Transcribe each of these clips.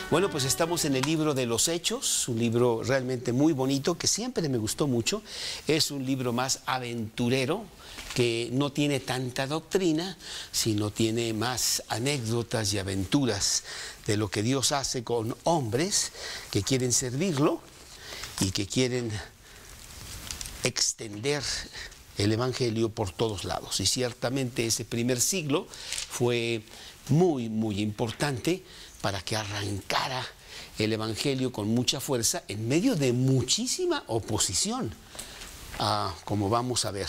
Bueno, pues estamos en el libro de los Hechos, un libro realmente muy bonito que siempre me gustó mucho. Es un libro más aventurero, que no tiene tanta doctrina, sino tiene más anécdotas y aventuras de lo que Dios hace con hombres que quieren servirlo y que quieren extender el Evangelio por todos lados. Y ciertamente ese primer siglo fue muy, muy importante para que arrancara el Evangelio con mucha fuerza en medio de muchísima oposición, como vamos a ver.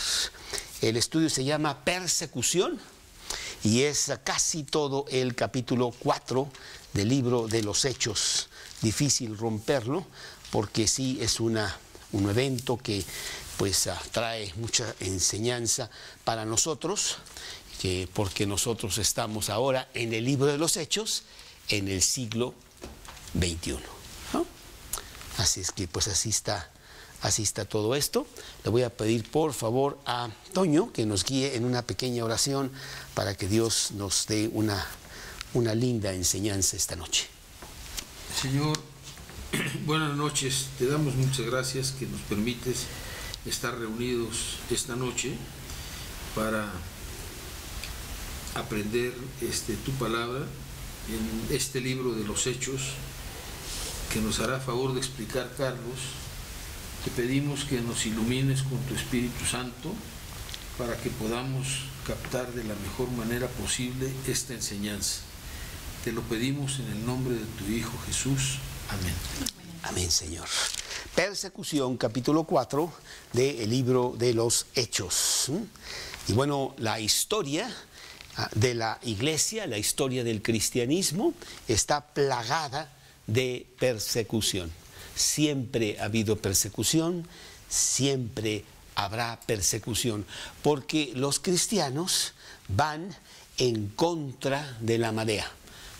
El estudio se llama Persecución y es casi todo el capítulo 4 del libro de los Hechos. Difícil romperlo porque sí es un evento que pues trae mucha enseñanza para nosotros, porque nosotros estamos ahora en el libro de los Hechos en el siglo XXI, ¿no? Así es que pues así está todo esto. Le voy a pedir por favor a Toño que nos guíe en una pequeña oración para que Dios nos dé una linda enseñanza esta noche. Señor, buenas noches. Te damos muchas gracias que nos permites estar reunidos esta noche para aprender tu palabra en este libro de los Hechos que nos hará favor de explicar Carlos. Te pedimos que nos ilumines con tu Espíritu Santo para que podamos captar de la mejor manera posible esta enseñanza. Te lo pedimos en el nombre de tu Hijo Jesús. Amén. Amén, Señor. Persecución, capítulo 4 del libro de los Hechos. Y bueno, la historia de la iglesia, la historia del cristianismo está plagada de persecución. Siempre ha habido persecución, siempre habrá persecución, porque los cristianos van en contra de la marea.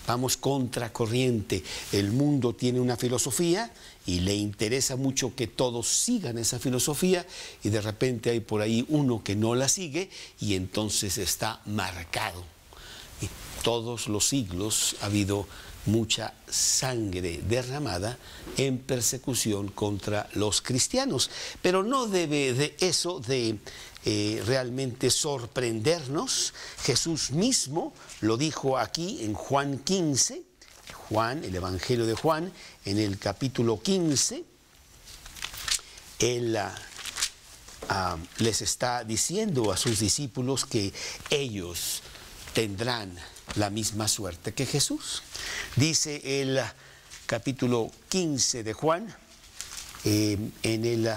Vamos contra corriente. El mundo tiene una filosofía y le interesa mucho que todos sigan esa filosofía y de repente hay por ahí uno que no la sigue y entonces está marcado. Y todos los siglos ha habido mucha sangre derramada en persecución contra los cristianos. Pero no debe de eso de realmente sorprendernos. Jesús mismo lo dijo aquí en Juan 15, el Evangelio de Juan, en el capítulo 15, Él les está diciendo a sus discípulos que ellos tendrán la misma suerte que Jesús. Dice el capítulo 15 de Juan, en el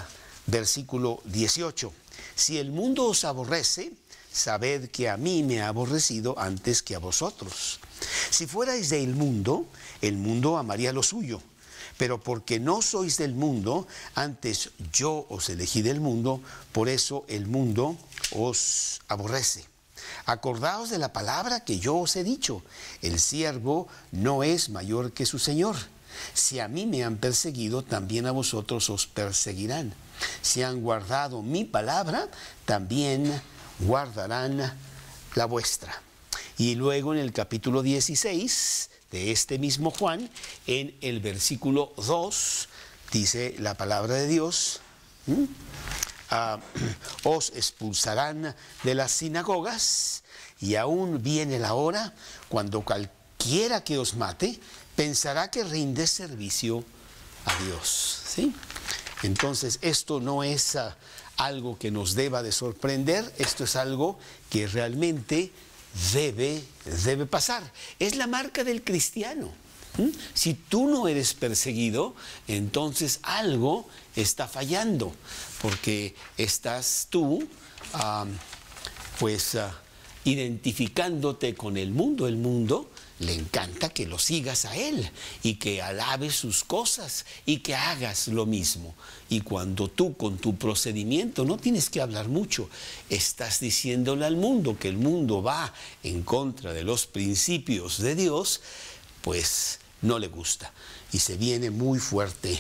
versículo 18, si el mundo os aborrece, sabed que a mí me ha aborrecido antes que a vosotros. Si fuerais del mundo, el mundo amaría lo suyo, pero porque no sois del mundo, antes yo os elegí del mundo, por eso el mundo os aborrece. Acordaos de la palabra que yo os he dicho, el siervo no es mayor que su señor. Si a mí me han perseguido, también a vosotros os perseguirán. Si han guardado mi palabra, también guardarán la vuestra. Y luego en el capítulo 16 de este mismo Juan, en el versículo 2, dice la palabra de Dios, os expulsarán de las sinagogas y aún viene la hora cuando cualquiera que os mate pensará que rinde servicio a Dios. ¿Sí? Entonces esto no es algo que nos deba de sorprender, esto es algo que realmente debe pasar. Es la marca del cristiano. Si tú no eres perseguido, entonces algo está fallando, porque estás tú identificándote con el mundo. El mundo le encanta que lo sigas a él y que alabes sus cosas y que hagas lo mismo. Y cuando tú con tu procedimiento, no tienes que hablar mucho, estás diciéndole al mundo que el mundo va en contra de los principios de Dios, pues no le gusta y se viene muy fuerte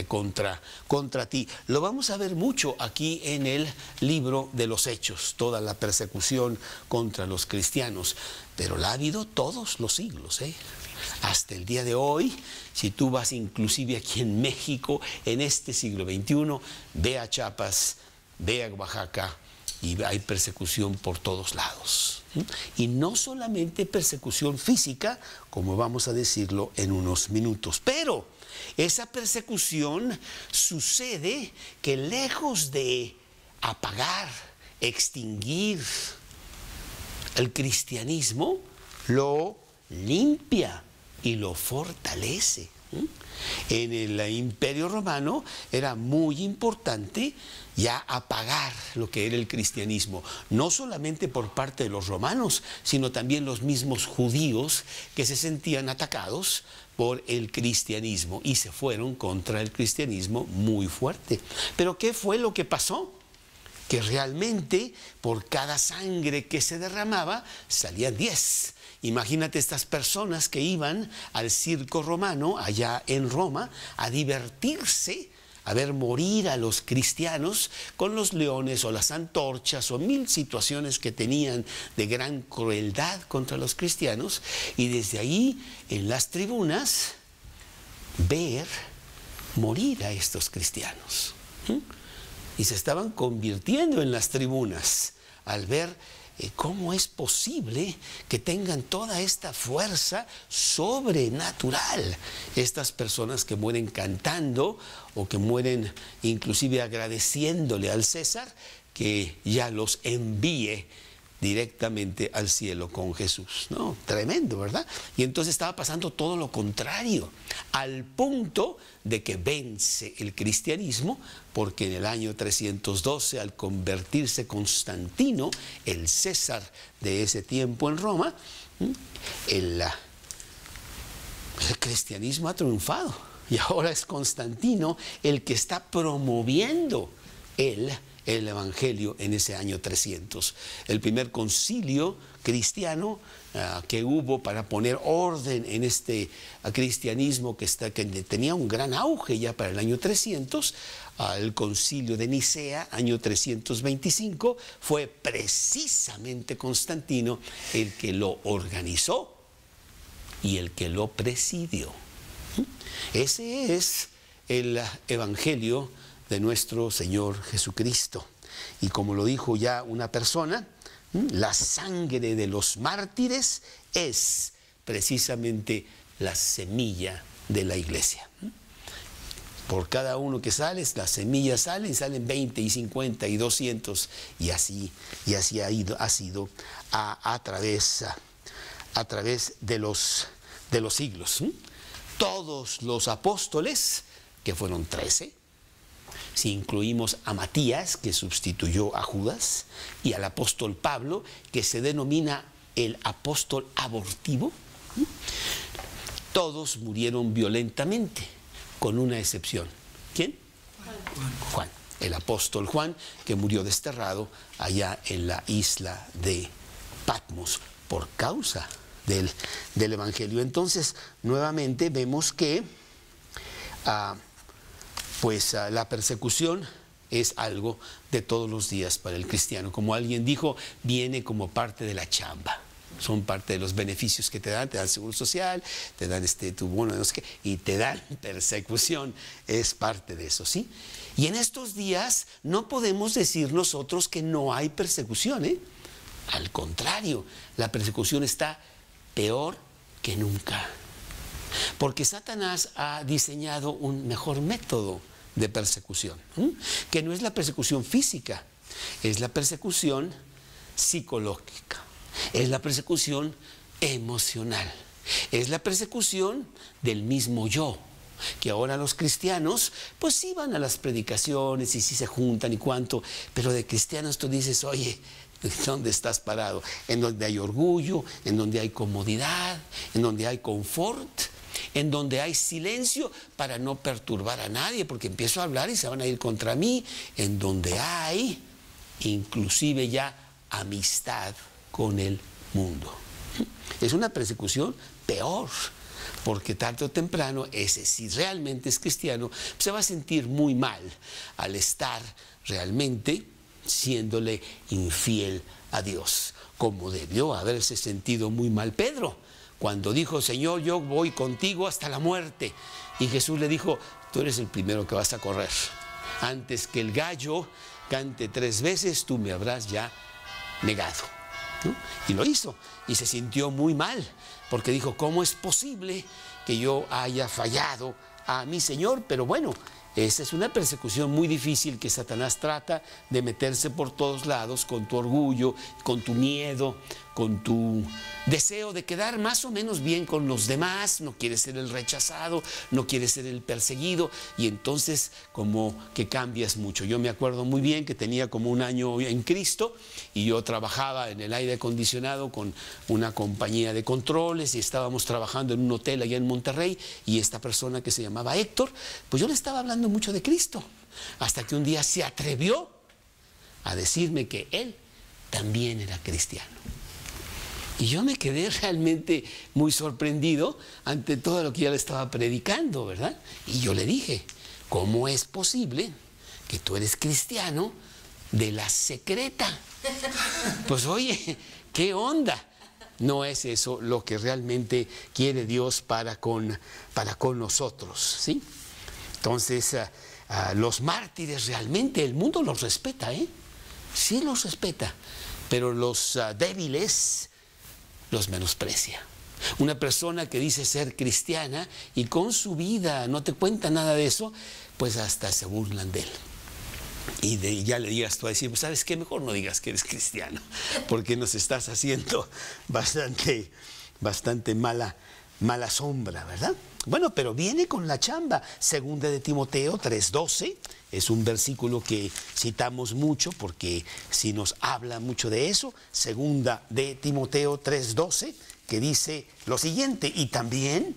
contra ti. Lo vamos a ver mucho aquí en el libro de los Hechos, toda la persecución contra los cristianos, pero la ha habido todos los siglos, Hasta el día de hoy, si tú vas inclusive aquí en México, en este siglo XXI, ve a Chiapas, ve a Oaxaca, y hay persecución por todos lados. Y no solamente persecución física, como vamos a decirlo en unos minutos, pero esa persecución sucede que lejos de apagar, extinguir el cristianismo, lo limpia y lo fortalece. En el Imperio Romano era muy importante ya apagar lo que era el cristianismo, no solamente por parte de los romanos, sino también los mismos judíos que se sentían atacados por el cristianismo y se fueron contra el cristianismo muy fuerte. Pero ¿qué fue lo que pasó? Que realmente por cada sangre que se derramaba salían 10. Imagínate estas personas que iban al circo romano allá en Roma a divertirse, a ver morir a los cristianos con los leones o las antorchas o 1000 situaciones que tenían de gran crueldad contra los cristianos, y desde ahí en las tribunas ver morir a estos cristianos. Y se estaban convirtiendo en las tribunas al ver cómo es posible que tengan toda esta fuerza sobrenatural estas personas que mueren cantando o que mueren inclusive agradeciéndole al César que ya los envíe directamente al cielo con Jesús, ¿no? Tremendo, ¿verdad? Y entonces estaba pasando todo lo contrario, al punto de que vence el cristianismo, porque en el año 312, al convertirse Constantino, el César de ese tiempo en Roma, el cristianismo ha triunfado. Y ahora es Constantino el que está promoviendo el Evangelio en ese año 300. El primer concilio cristiano que hubo para poner orden en este cristianismo que tenía un gran auge ya para el año 300, el concilio de Nicea, año 325, fue precisamente Constantino el que lo organizó y el que lo presidió. Ese es el Evangelio de nuestro Señor Jesucristo. Y como lo dijo ya una persona, la sangre de los mártires es precisamente la semilla de la iglesia. Por cada uno que sale, las semillas salen 20 y 50 y 200 y así ha sido a través de los siglos. Todos los apóstoles, que fueron 13, si incluimos a Matías, que sustituyó a Judas, y al apóstol Pablo, que se denomina el apóstol abortivo, todos murieron violentamente, con una excepción. ¿Quién? Juan. El apóstol Juan, que murió desterrado allá en la isla de Patmos por causa del Evangelio. Entonces, nuevamente vemos que la persecución es algo de todos los días para el cristiano. Como alguien dijo, viene como parte de la chamba. Son parte de los beneficios que te dan seguro social, te dan tu bono, no sé qué, y te dan persecución. Es parte de eso, ¿sí? Y en estos días no podemos decir nosotros que no hay persecución, ¿eh? Al contrario, la persecución está peor que nunca. Porque Satanás ha diseñado un mejor método de persecución, que no es la persecución física, es la persecución psicológica, es la persecución emocional, es la persecución del mismo yo, que ahora los cristianos pues sí van a las predicaciones y sí se juntan y cuánto, pero de cristianos tú dices, oye, ¿dónde estás parado? En donde hay orgullo, en donde hay comodidad, en donde hay confort, en donde hay silencio para no perturbar a nadie, porque empiezo a hablar y se van a ir contra mí, en donde hay inclusive ya amistad con el mundo. Es una persecución peor, porque tarde o temprano ese, si realmente es cristiano, se va a sentir muy mal al estar realmente siéndole infiel a Dios, como debió haberse sentido muy mal Pedro cuando dijo, Señor, yo voy contigo hasta la muerte. Y Jesús le dijo, tú eres el primero que vas a correr. Antes que el gallo cante 3 veces, tú me habrás ya negado, ¿no? Y lo hizo, y se sintió muy mal, porque dijo, ¿cómo es posible que yo haya fallado a mi Señor? Pero bueno, esa es una persecución muy difícil que Satanás trata de meterse por todos lados con tu orgullo, con tu miedo, con tu deseo de quedar más o menos bien con los demás. No quieres ser el rechazado, no quieres ser el perseguido, y entonces como que cambias mucho. Yo me acuerdo muy bien que tenía como 1 año en Cristo y yo trabajaba en el aire acondicionado con una compañía de controles y estábamos trabajando en un hotel allá en Monterrey, y esta persona que se llamaba Héctor, pues yo le estaba hablando mucho de Cristo, hasta que un día se atrevió a decirme que él también era cristiano. Y yo me quedé realmente muy sorprendido ante todo lo que yo le estaba predicando, ¿verdad? Y yo le dije, ¿cómo es posible que tú eres cristiano de la secreta? Pues oye, ¿qué onda? No es eso lo que realmente quiere Dios para con nosotros, ¿sí? Entonces, los mártires realmente el mundo los respeta, ¿eh? Sí los respeta, pero los débiles los menosprecia. Una persona que dice ser cristiana y con su vida no te cuenta nada de eso, pues hasta se burlan de él. Y ya le digas tú a decir, pues ¿sabes qué? Mejor no digas que eres cristiano, porque nos estás haciendo bastante mala sombra, ¿verdad? Bueno, pero viene con la chamba. 2 de Timoteo 3:12 es un versículo que citamos mucho porque sí nos habla mucho de eso. 2 de Timoteo 3:12, que dice lo siguiente: y también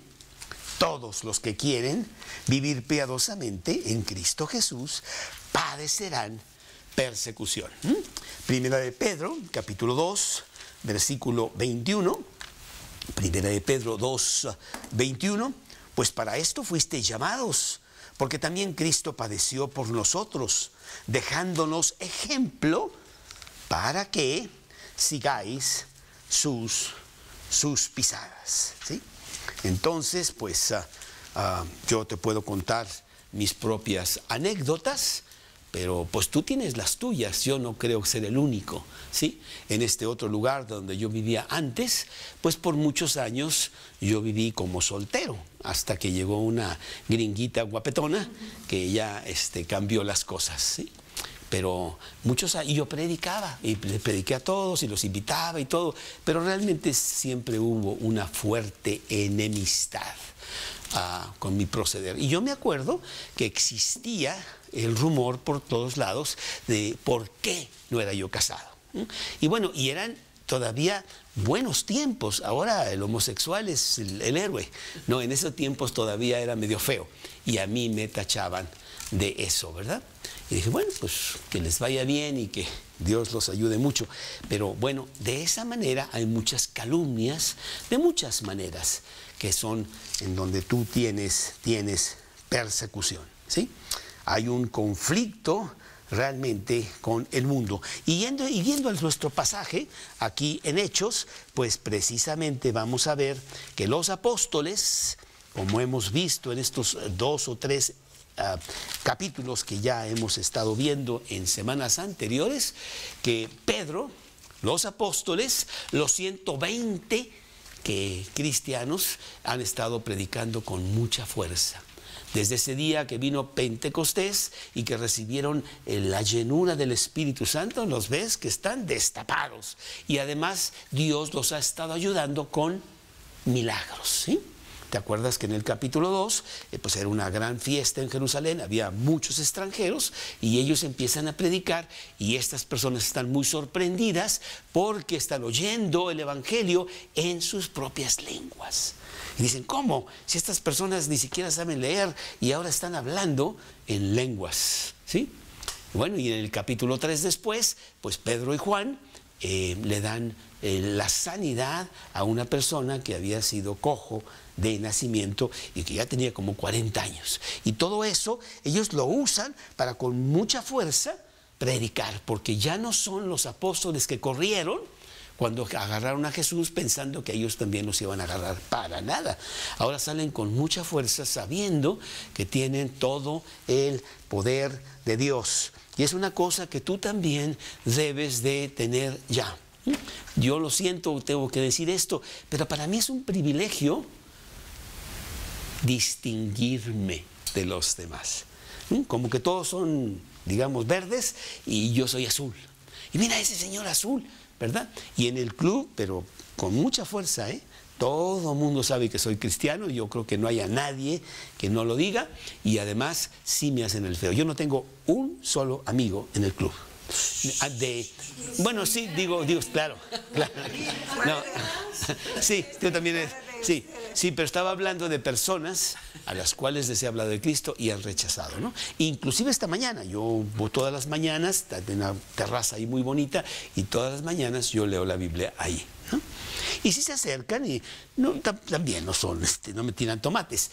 todos los que quieren vivir piadosamente en Cristo Jesús padecerán persecución. Primera de Pedro, capítulo 2, versículo 21. Primera de Pedro 2, 21. Pues para esto fuisteis llamados, porque también Cristo padeció por nosotros, dejándonos ejemplo para que sigáis sus pisadas, ¿sí? Entonces, pues yo te puedo contar mis propias anécdotas, pero pues tú tienes las tuyas. Yo no creo ser el único, ¿sí? En este otro lugar donde yo vivía antes, pues por muchos años yo viví como soltero, hasta que llegó una gringuita guapetona que ya cambió las cosas, ¿sí? Pero muchos años, y yo predicaba, y le prediqué a todos, y los invitaba y todo, pero realmente siempre hubo una fuerte enemistad con mi proceder. Y yo me acuerdo que existía el rumor por todos lados de por qué no era yo casado. Y bueno, y eran todavía buenos tiempos. Ahora el homosexual es el héroe. No, en esos tiempos todavía era medio feo. Y a mí me tachaban de eso, ¿verdad? Y dije, bueno, pues que les vaya bien y que Dios los ayude mucho. Pero bueno, de esa manera hay muchas calumnias, de muchas maneras, que son en donde tú tienes persecución, ¿sí? Hay un conflicto realmente con el mundo. Y yendo a nuestro pasaje, aquí en Hechos, pues precisamente vamos a ver que los apóstoles, como hemos visto en estos 2 o 3 capítulos que ya hemos estado viendo en semanas anteriores, que Pedro, los apóstoles, los 120 que cristianos han estado predicando con mucha fuerza. Desde ese día que vino Pentecostés y que recibieron la llenura del Espíritu Santo, los ves que están destapados. Y además Dios los ha estado ayudando con milagros, ¿sí? ¿Te acuerdas que en el capítulo 2, pues era una gran fiesta en Jerusalén, había muchos extranjeros y ellos empiezan a predicar y estas personas están muy sorprendidas porque están oyendo el Evangelio en sus propias lenguas? Y dicen, ¿cómo? Si estas personas ni siquiera saben leer y ahora están hablando en lenguas, ¿sí? Bueno, y en el capítulo 3 después, pues Pedro y Juan le dan la sanidad a una persona que había sido cojo de nacimiento y que ya tenía como 40 años. Y todo eso ellos lo usan para con mucha fuerza predicar, porque ya no son los apóstoles que corrieron cuando agarraron a Jesús pensando que ellos también los iban a agarrar. Para nada. Ahora salen con mucha fuerza sabiendo que tienen todo el poder de Dios. Y es una cosa que tú también debes de tener ya. Yo lo siento, tengo que decir esto, pero para mí es un privilegio distinguirme de los demás. Como que todos son, digamos, verdes y yo soy azul. Y mira ese señor azul, ¿verdad? Y en el club, pero con mucha fuerza, todo el mundo sabe que soy cristiano. Yo creo que no haya nadie que no lo diga. Y además sí me hacen el feo. Yo no tengo un solo amigo en el club. Bueno, sí, digo, claro. No. Sí, tú también sí, pero estaba hablando de personas a las cuales les he hablado de Cristo y han rechazado, ¿no? Inclusive esta mañana, yo voy todas las mañanas, en una terraza ahí muy bonita, y todas las mañanas yo leo la Biblia ahí, ¿no? Y si se acercan y no, también no son, no me tiran tomates.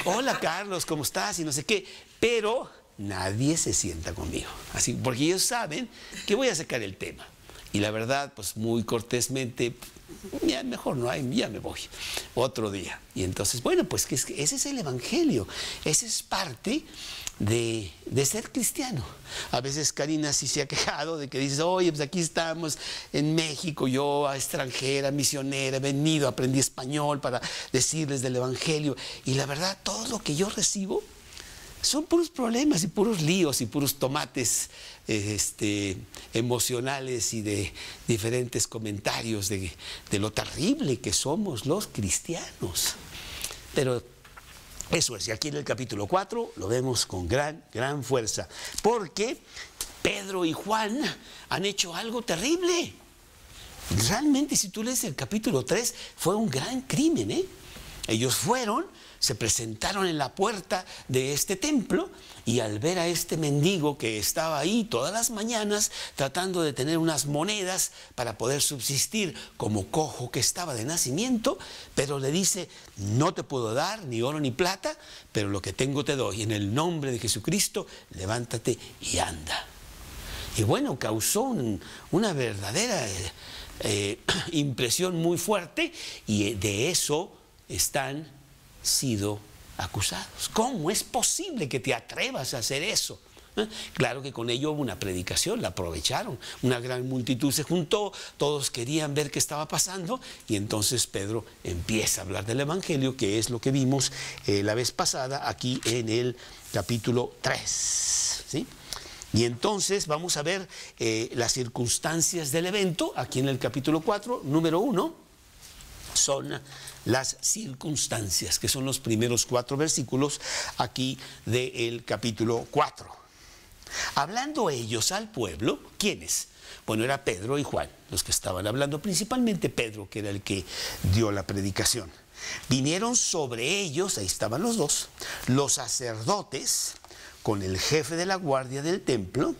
Hola Carlos, ¿cómo estás? Y no sé qué, pero nadie se sienta conmigo, así, porque ellos saben que voy a sacar el tema. Y la verdad, pues muy cortésmente, ya mejor no hay, ya me voy, otro día. Y entonces, bueno, pues que ese es el evangelio, ese es parte de ser cristiano. A veces Karina sí se ha quejado de que dice, oye, pues aquí estamos en México, yo extranjera, misionera, he venido, aprendí español para decirles del evangelio. Y la verdad, todo lo que yo recibo son puros problemas y puros líos y puros tomates emocionales y de diferentes comentarios de lo terrible que somos los cristianos. Pero eso es, y aquí en el capítulo 4 lo vemos con gran fuerza, porque Pedro y Juan han hecho algo terrible. Realmente, si tú lees el capítulo 3, fue un gran crimen, Ellos fueron, se presentaron en la puerta de este templo y al ver a este mendigo que estaba ahí todas las mañanas tratando de tener unas monedas para poder subsistir como cojo que estaba de nacimiento, pero le dice, no te puedo dar ni oro ni plata, pero lo que tengo te doy. En el nombre de Jesucristo, levántate y anda. Y bueno, causó una verdadera impresión muy fuerte, y de eso están sido acusados. ¿Cómo es posible que te atrevas a hacer eso? Claro que con ello hubo una predicación, la aprovecharon, una gran multitud se juntó, todos querían ver qué estaba pasando, y entonces Pedro empieza a hablar del evangelio, que es lo que vimos la vez pasada aquí en el capítulo 3, ¿sí? Y entonces vamos a ver las circunstancias del evento aquí en el capítulo 4. Número 1 son las circunstancias, que son los primeros 4 versículos aquí del capítulo 4. Hablando ellos al pueblo, ¿quiénes? Bueno, era Pedro y Juan los que estaban hablando, principalmente Pedro, que era el que dio la predicación. Vinieron sobre ellos, ahí estaban los dos, los sacerdotes con el jefe de la guardia del templo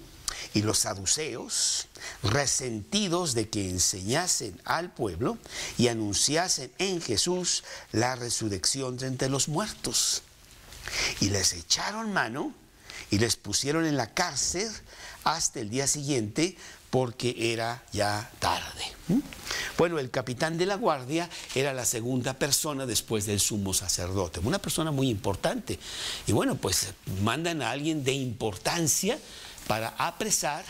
y los saduceos, resentidos de que enseñasen al pueblo y anunciasen en Jesús la resurrección de entre los muertos. Y les echaron mano y les pusieron en la cárcel hasta el día siguiente, porque era ya tarde. Bueno, el capitán de la guardia era la segunda persona después del sumo sacerdote, una persona muy importante. Y bueno, pues mandan a alguien de importancia para apresar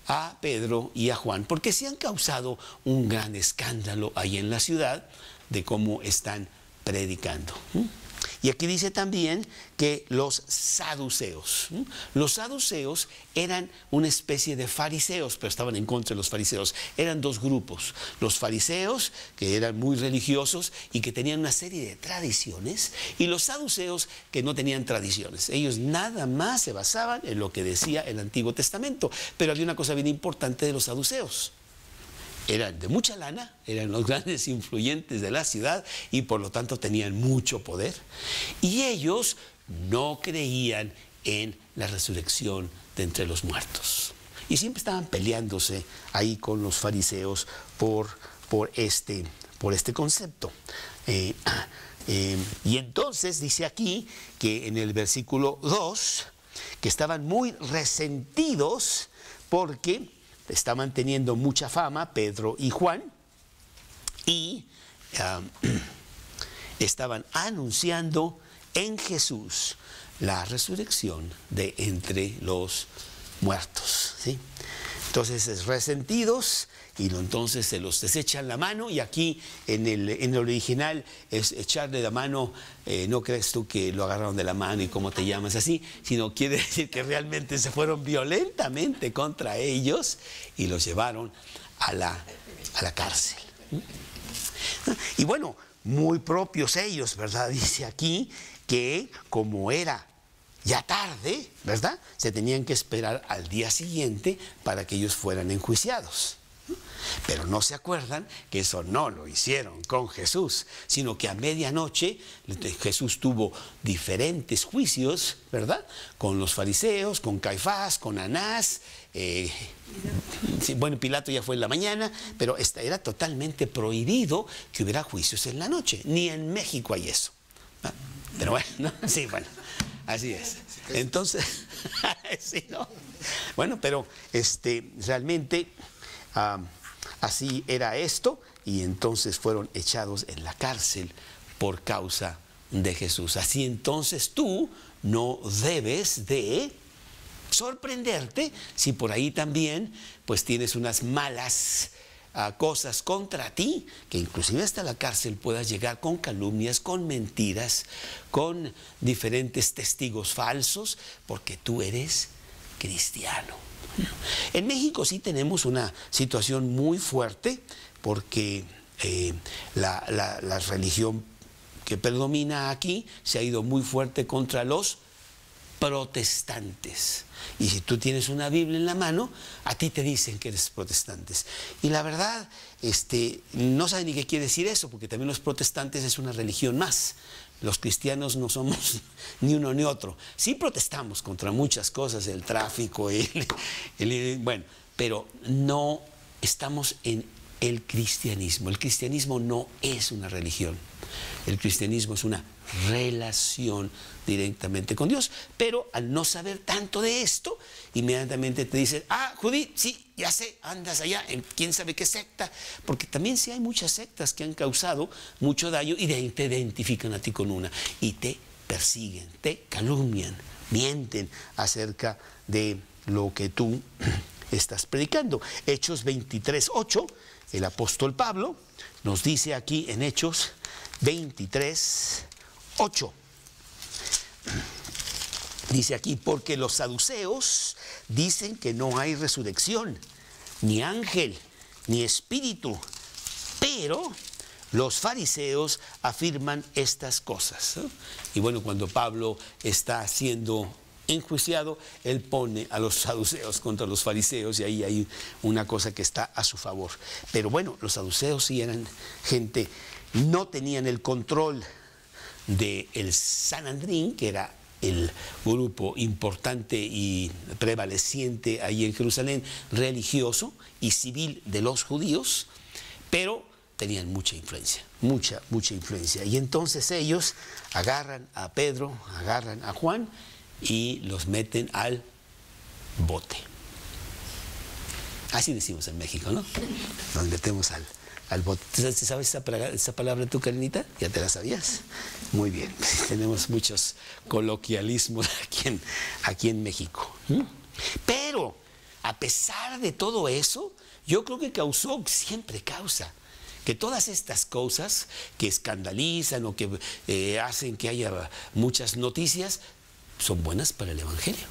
a Pedro y a Juan, porque se han causado un gran escándalo ahí en la ciudad de cómo están predicando. Y aquí dice también que los saduceos eran una especie de fariseos, pero estaban en contra de los fariseos. Eran dos grupos: los fariseos, que eran muy religiosos y que tenían una serie de tradiciones, y los saduceos, que no tenían tradiciones. Ellos nada más se basaban en lo que decía el Antiguo Testamento. Pero había una cosa bien importante de los saduceos: eran de mucha lana, eran los grandes influyentes de la ciudad y por lo tanto tenían mucho poder. Y ellos no creían en la resurrección de entre los muertos. Y siempre estaban peleándose ahí con los fariseos por este concepto. Y entonces dice aquí que en el versículo 2 que estaban muy resentidos porque estaban teniendo mucha fama Pedro y Juan, y estaban anunciando en Jesús la resurrección de entre los muertos, ¿sí? Entonces, resentidos, y entonces se los desechan la mano, y aquí en el original es echarle la mano, no crees tú que lo agarraron de la mano y cómo te llamas así, sino quiere decir que realmente se fueron violentamente contra ellos y los llevaron a la cárcel. Y bueno, muy propios ellos, ¿verdad? Dice aquí que como era ya tarde, ¿verdad?, se tenían que esperar al día siguiente para que ellos fueran enjuiciados. Pero no se acuerdan que eso no lo hicieron con Jesús, sino que a medianoche Jesús tuvo diferentes juicios, ¿verdad?, con los fariseos, con Caifás, con Anás. Sí, bueno, Pilato ya fue en la mañana, pero era totalmente prohibido que hubiera juicios en la noche. Ni en México hay eso, ¿no? Pero bueno, ¿no? Sí, bueno, así es. Entonces, sí, ¿no? Bueno, pero realmente así era esto, y entonces fueron echados en la cárcel por causa de Jesús. Así entonces tú no debes de sorprenderte si por ahí también pues tienes unas malas cosas contra ti, que inclusive hasta la cárcel puedas llegar con calumnias, con mentiras, con diferentes testigos falsos, porque tú eres cristiano. En México sí tenemos una situación muy fuerte, porque la religión que predomina aquí se ha ido muy fuerte contra los protestantes. Y si tú tienes una Biblia en la mano, a ti te dicen que eres protestantes. Y la verdad, no saben ni qué quiere decir eso, porque también los protestantes es una religión más. Los cristianos no somos ni uno ni otro. Sí protestamos contra muchas cosas, el tráfico, bueno, pero no estamos en el cristianismo. El cristianismo no es una religión. El cristianismo es una relación directamente con Dios. Pero al no saber tanto de esto, inmediatamente te dicen: ah, Judí, sí, ya sé, andas allá en quién sabe qué secta. Porque también sí hay muchas sectas que han causado mucho daño y te identifican a ti con una y te persiguen, te calumnian, mienten acerca de lo que tú estás predicando. Hechos 23:8, el apóstol Pablo nos dice aquí en Hechos 23:8. Dice aquí: porque los saduceos dicen que no hay resurrección, ni ángel, ni espíritu, pero los fariseos afirman estas cosas, ¿no? Y bueno, cuando Pablo está siendo enjuiciado, él pone a los saduceos contra los fariseos, y ahí hay una cosa que está a su favor. Pero bueno, los saduceos sí eran gente, no tenían el control del Sanedrín, que era el grupo importante y prevaleciente ahí en Jerusalén, religioso y civil de los judíos, pero tenían mucha influencia, mucha influencia. Y entonces ellos agarran a Pedro, agarran a Juan y los meten al bote. Así decimos en México, ¿no? Nos metemos al bote. ¿Sabes esa palabra tú, Karenita? ¿Ya te la sabías? Muy bien. Tenemos muchos coloquialismos aquí en México. Pero, a pesar de todo eso, yo creo que siempre causa, que todas estas cosas que escandalizan o que hacen que haya muchas noticias, son buenas para el Evangelio.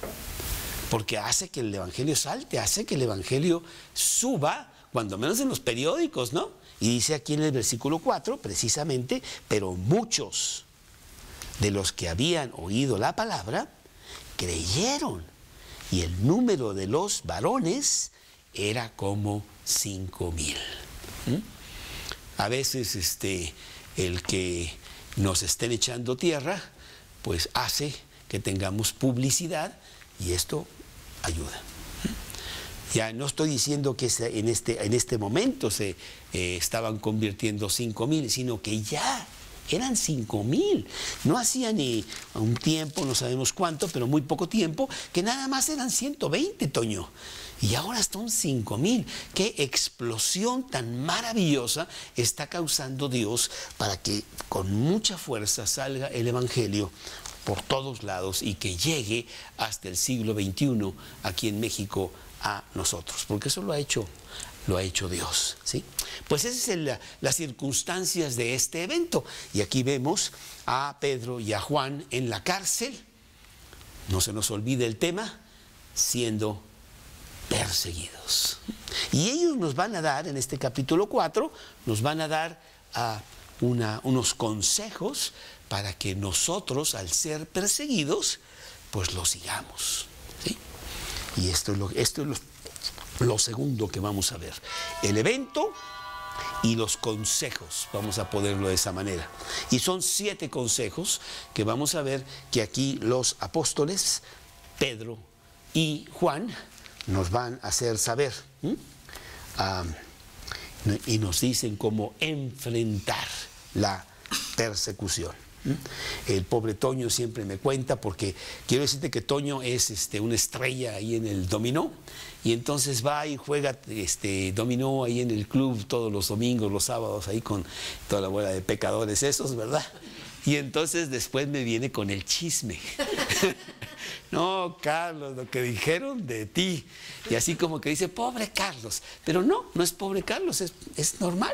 Porque hace que el Evangelio salte, hace que el Evangelio suba, cuando menos en los periódicos, ¿no? Y dice aquí en el versículo 4, precisamente: pero muchos de los que habían oído la palabra creyeron, y el número de los varones era como 5,000. A veces el que nos estén echando tierra, pues hace que tengamos publicidad, y esto ayuda. Ya no estoy diciendo que en este momento se estaban convirtiendo 5,000, sino que ya eran 5,000. No hacía ni un tiempo, no sabemos cuánto, pero muy poco tiempo, que nada más eran 120, Toño. Y ahora son 5,000. Qué explosión tan maravillosa está causando Dios para que con mucha fuerza salga el Evangelio por todos lados y que llegue hasta el siglo XXI aquí en México a nosotros, porque eso lo ha hecho Dios, ¿sí? Pues esas son las circunstancias de este evento. Y aquí vemos a Pedro y a Juan en la cárcel, no se nos olvide el tema, siendo perseguidos. Y ellos nos van a dar, en este capítulo 4, nos van a dar unos consejos para que nosotros, al ser perseguidos, pues lo sigamos, ¿sí? Y esto es lo segundo que vamos a ver. El evento y los consejos, vamos a ponerlo de esa manera. Y son 7 consejos que vamos a ver que aquí los apóstoles, Pedro y Juan, nos van a hacer saber. Y nos dicen cómo enfrentar la persecución. El pobre Toño siempre me cuenta, porque quiero decirte que Toño es una estrella ahí en el dominó, y entonces va y juega dominó ahí en el club todos los domingos, los sábados, ahí con toda la bola de pecadores esos, ¿verdad? Y entonces después me viene con el chisme. No, Carlos, lo que dijeron de ti. Y así como que dice, pobre Carlos. Pero no es pobre Carlos, es normal.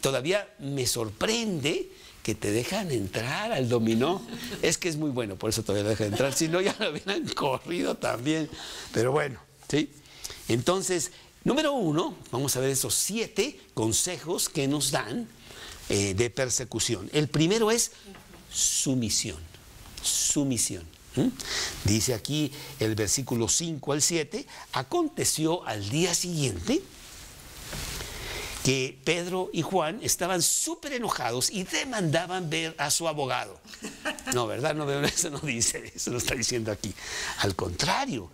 Todavía me sorprende que te dejan entrar al dominó. Es que es muy bueno, por eso todavía lo dejan entrar. Si no, ya lo hubieran corrido también. Pero bueno, ¿sí? Entonces, número 1, vamos a ver esos 7 consejos que nos dan de persecución. El primero es sumisión. Sumisión. Dice aquí el versículo 5 al 7, aconteció al día siguiente que Pedro y Juan estaban súper enojados y demandaban ver a su abogado. No, ¿verdad? No, eso no dice, eso no está diciendo aquí. Al contrario,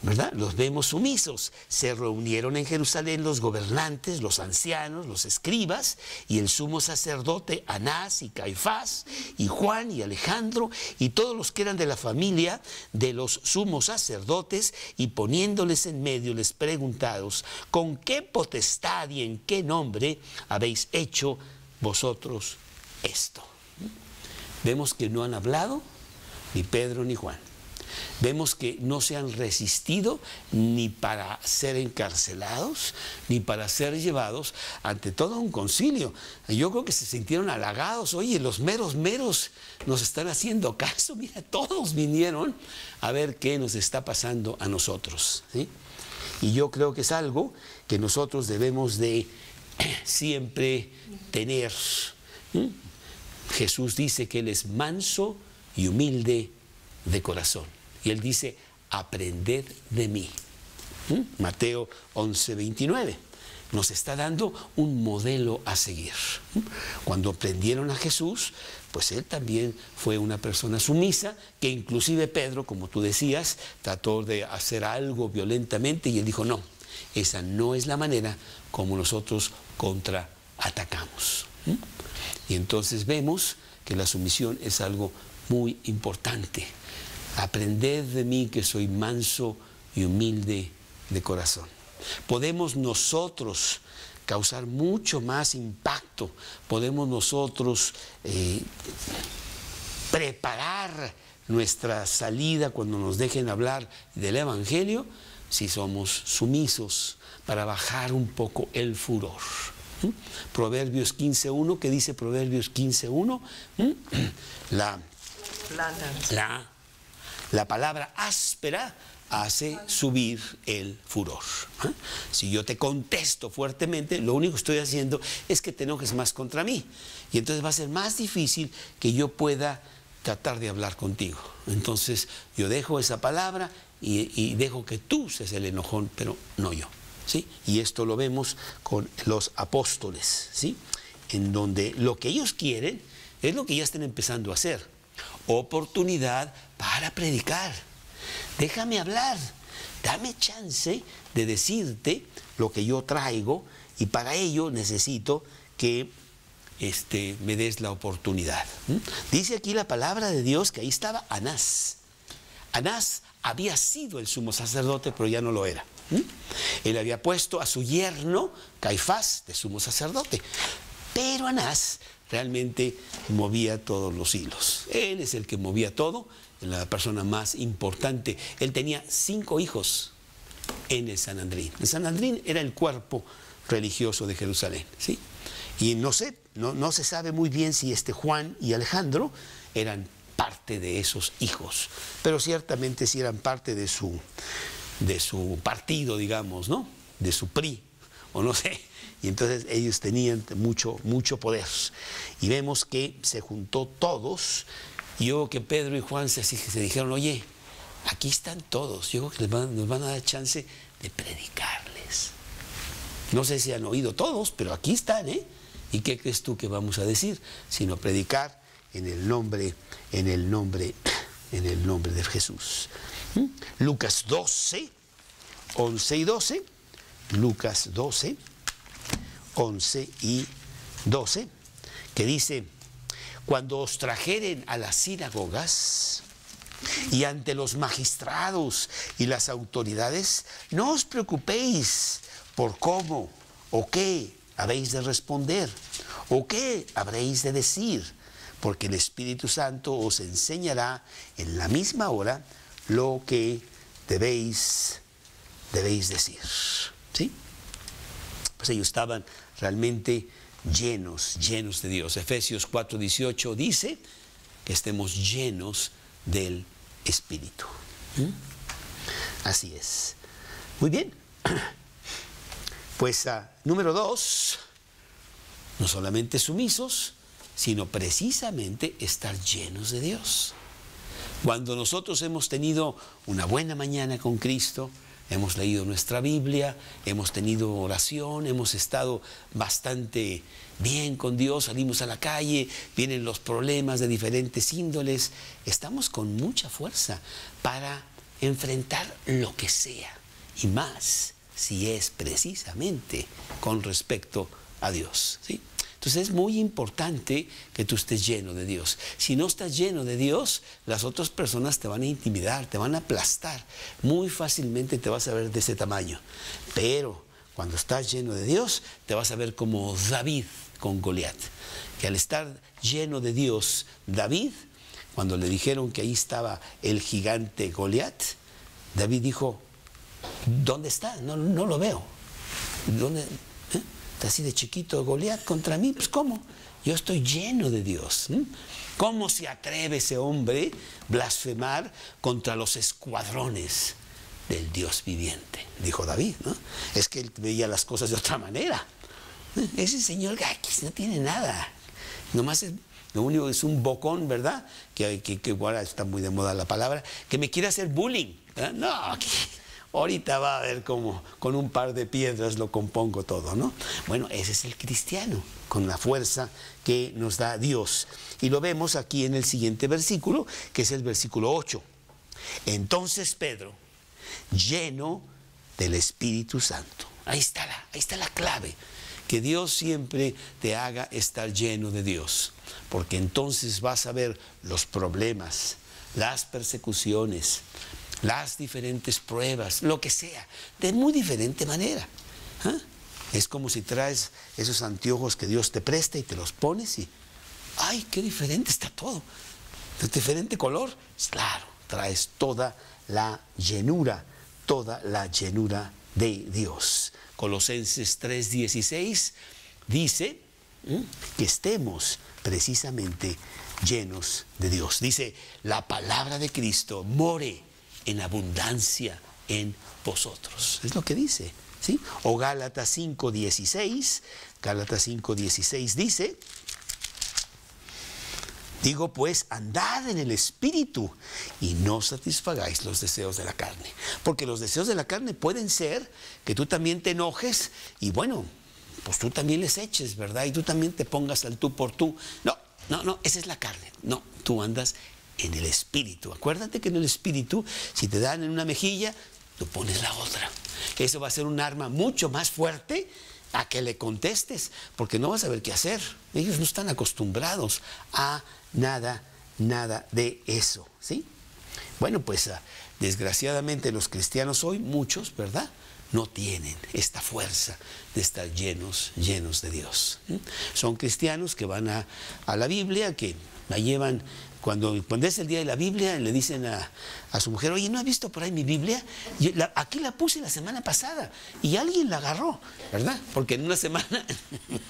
¿verdad? Los vemos sumisos. Se reunieron en Jerusalén los gobernantes, los ancianos, los escribas y el sumo sacerdote Anás y Caifás y Juan y Alejandro y todos los que eran de la familia de los sumos sacerdotes, y poniéndoles en medio les preguntaron, ¿con qué potestad y en qué nombre habéis hecho vosotros esto? Vemos que no han hablado ni Pedro ni Juan. Vemos que no se han resistido ni para ser encarcelados, ni para ser llevados ante todo un concilio. Yo creo que se sintieron halagados. Oye, los meros nos están haciendo caso. Mira, todos vinieron a ver qué nos está pasando a nosotros, ¿sí? Y yo creo que es algo que nosotros debemos de siempre tener. Jesús dice que Él es manso y humilde de corazón. Y Él dice, aprended de mí. Mateo 11:29. Nos está dando un modelo a seguir. Cuando prendieron a Jesús, pues Él también fue una persona sumisa, que inclusive Pedro, como tú decías, trató de hacer algo violentamente y Él dijo, no, esa no es la manera como nosotros contraatacamos. Y entonces vemos que la sumisión es algo muy importante. Aprended de mí que soy manso y humilde de corazón. Podemos nosotros causar mucho más impacto, podemos nosotros preparar nuestra salida cuando nos dejen hablar del Evangelio, si somos sumisos, para bajar un poco el furor. Proverbios 15:1, ¿qué dice Proverbios 15:1? La palabra áspera hace subir el furor. Si yo te contesto fuertemente, lo único que estoy haciendo es que te enojes más contra mí. Y entonces va a ser más difícil que yo pueda tratar de hablar contigo. Entonces yo dejo esa palabra y dejo que tú seas el enojón, pero no yo, ¿sí? Y esto lo vemos con los apóstoles, ¿sí? En donde lo que ellos quieren es lo que ya están empezando a hacer. Oportunidad para predicar. Déjame hablar, dame chance de decirte lo que yo traigo, y para ello necesito que me des la oportunidad. Dice aquí la palabra de Dios que ahí estaba Anás. Anás había sido el sumo sacerdote, pero ya no lo era. Él había puesto a su yerno Caifás de sumo sacerdote, pero Anás realmente movía todos los hilos. Él es el que movía todo, la persona más importante. Él tenía 5 hijos en el Sanedrín. El Sanedrín era el cuerpo religioso de Jerusalén, ¿sí? Y no se sabe muy bien si Juan y Alejandro eran parte de esos hijos, pero ciertamente sí eran parte de su partido, digamos, ¿no? De su PRI, o no sé. Y entonces ellos tenían mucho poder. Y vemos que se juntó todos. Y yo creo que Pedro y Juan se dijeron, oye, aquí están todos. Yo creo que nos van a dar chance de predicarles. No sé si han oído todos, pero aquí están, ¿eh? ¿Y qué crees tú que vamos a decir? Sino predicar en el nombre de Jesús. Lucas 12, 11 y 12. Lucas 12, 11 y 12, que dice: cuando os trajeren a las sinagogas y ante los magistrados y las autoridades, no os preocupéis por cómo o qué habéis de responder o qué habréis de decir, porque el Espíritu Santo os enseñará en la misma hora lo que debéis decir. ¿Sí? Pues ellos estaban realmente llenos de Dios. Efesios 4:18 dice que estemos llenos del Espíritu. Así es. Muy bien. Pues número 2, no solamente sumisos, sino precisamente estar llenos de Dios. Cuando nosotros hemos tenido una buena mañana con Cristo, hemos leído nuestra Biblia, hemos tenido oración, hemos estado bastante bien con Dios, salimos a la calle, vienen los problemas de diferentes índoles, estamos con mucha fuerza para enfrentar lo que sea, y más si es precisamente con respecto a Dios, ¿sí? Entonces es muy importante que tú estés lleno de Dios. Si no estás lleno de Dios, las otras personas te van a intimidar, te van a aplastar. Muy fácilmente te vas a ver de ese tamaño. Pero cuando estás lleno de Dios, te vas a ver como David con Goliat. Que al estar lleno de Dios, David, cuando le dijeron que ahí estaba el gigante Goliat, David dijo: ¿dónde está? No lo veo. ¿Dónde? Está así de chiquito Goliat contra mí. Pues ¿cómo? Yo estoy lleno de Dios. ¿Cómo se atreve ese hombre blasfemar contra los escuadrones del Dios viviente? Dijo David, ¿no? Es que él veía las cosas de otra manera. Ese señor aquí no tiene nada. Nomás lo único es un bocón, ¿verdad? Que ahora está muy de moda la palabra, que me quiere hacer bullying, ¿verdad? No, ahorita va a ver cómo con un par de piedras lo compongo todo, ¿no? Bueno, ese es el cristiano, con la fuerza que nos da Dios. Y lo vemos aquí en el siguiente versículo, que es el versículo 8. Entonces Pedro, lleno del Espíritu Santo. Ahí está la clave. Que Dios siempre te haga estar lleno de Dios. Porque entonces vas a ver los problemas, las persecuciones, las diferentes pruebas, lo que sea, de muy diferente manera. Es como si traes esos anteojos que Dios te presta y te los pones y ¡ay, qué diferente está todo! ¿De diferente color? Claro, traes toda la llenura de Dios. Colosenses 3:16 dice que estemos precisamente llenos de Dios. Dice, la palabra de Cristo more en abundancia en vosotros. Es lo que dice, ¿sí? O Gálatas 5:16 dice: digo pues, andad en el Espíritu y no satisfagáis los deseos de la carne. Porque los deseos de la carne pueden ser que tú también te enojes y bueno, pues tú también les eches, ¿verdad? Y tú también te pongas al tú por tú. No, esa es la carne. No, tú andas en el Espíritu. Acuérdate que en el Espíritu, si te dan en una mejilla, tú pones la otra. Eso va a ser un arma mucho más fuerte a que le contestes, porque no vas a saber qué hacer. Ellos no están acostumbrados a nada de eso, ¿sí? Bueno, pues desgraciadamente los cristianos hoy, muchos, ¿verdad?, no tienen esta fuerza de estar llenos de Dios. Son cristianos que van a la Biblia, que la llevan, cuando es el día de la Biblia, le dicen a su mujer: oye, ¿no has visto por ahí mi Biblia? Aquí la puse la semana pasada y alguien la agarró, ¿verdad? Porque en una semana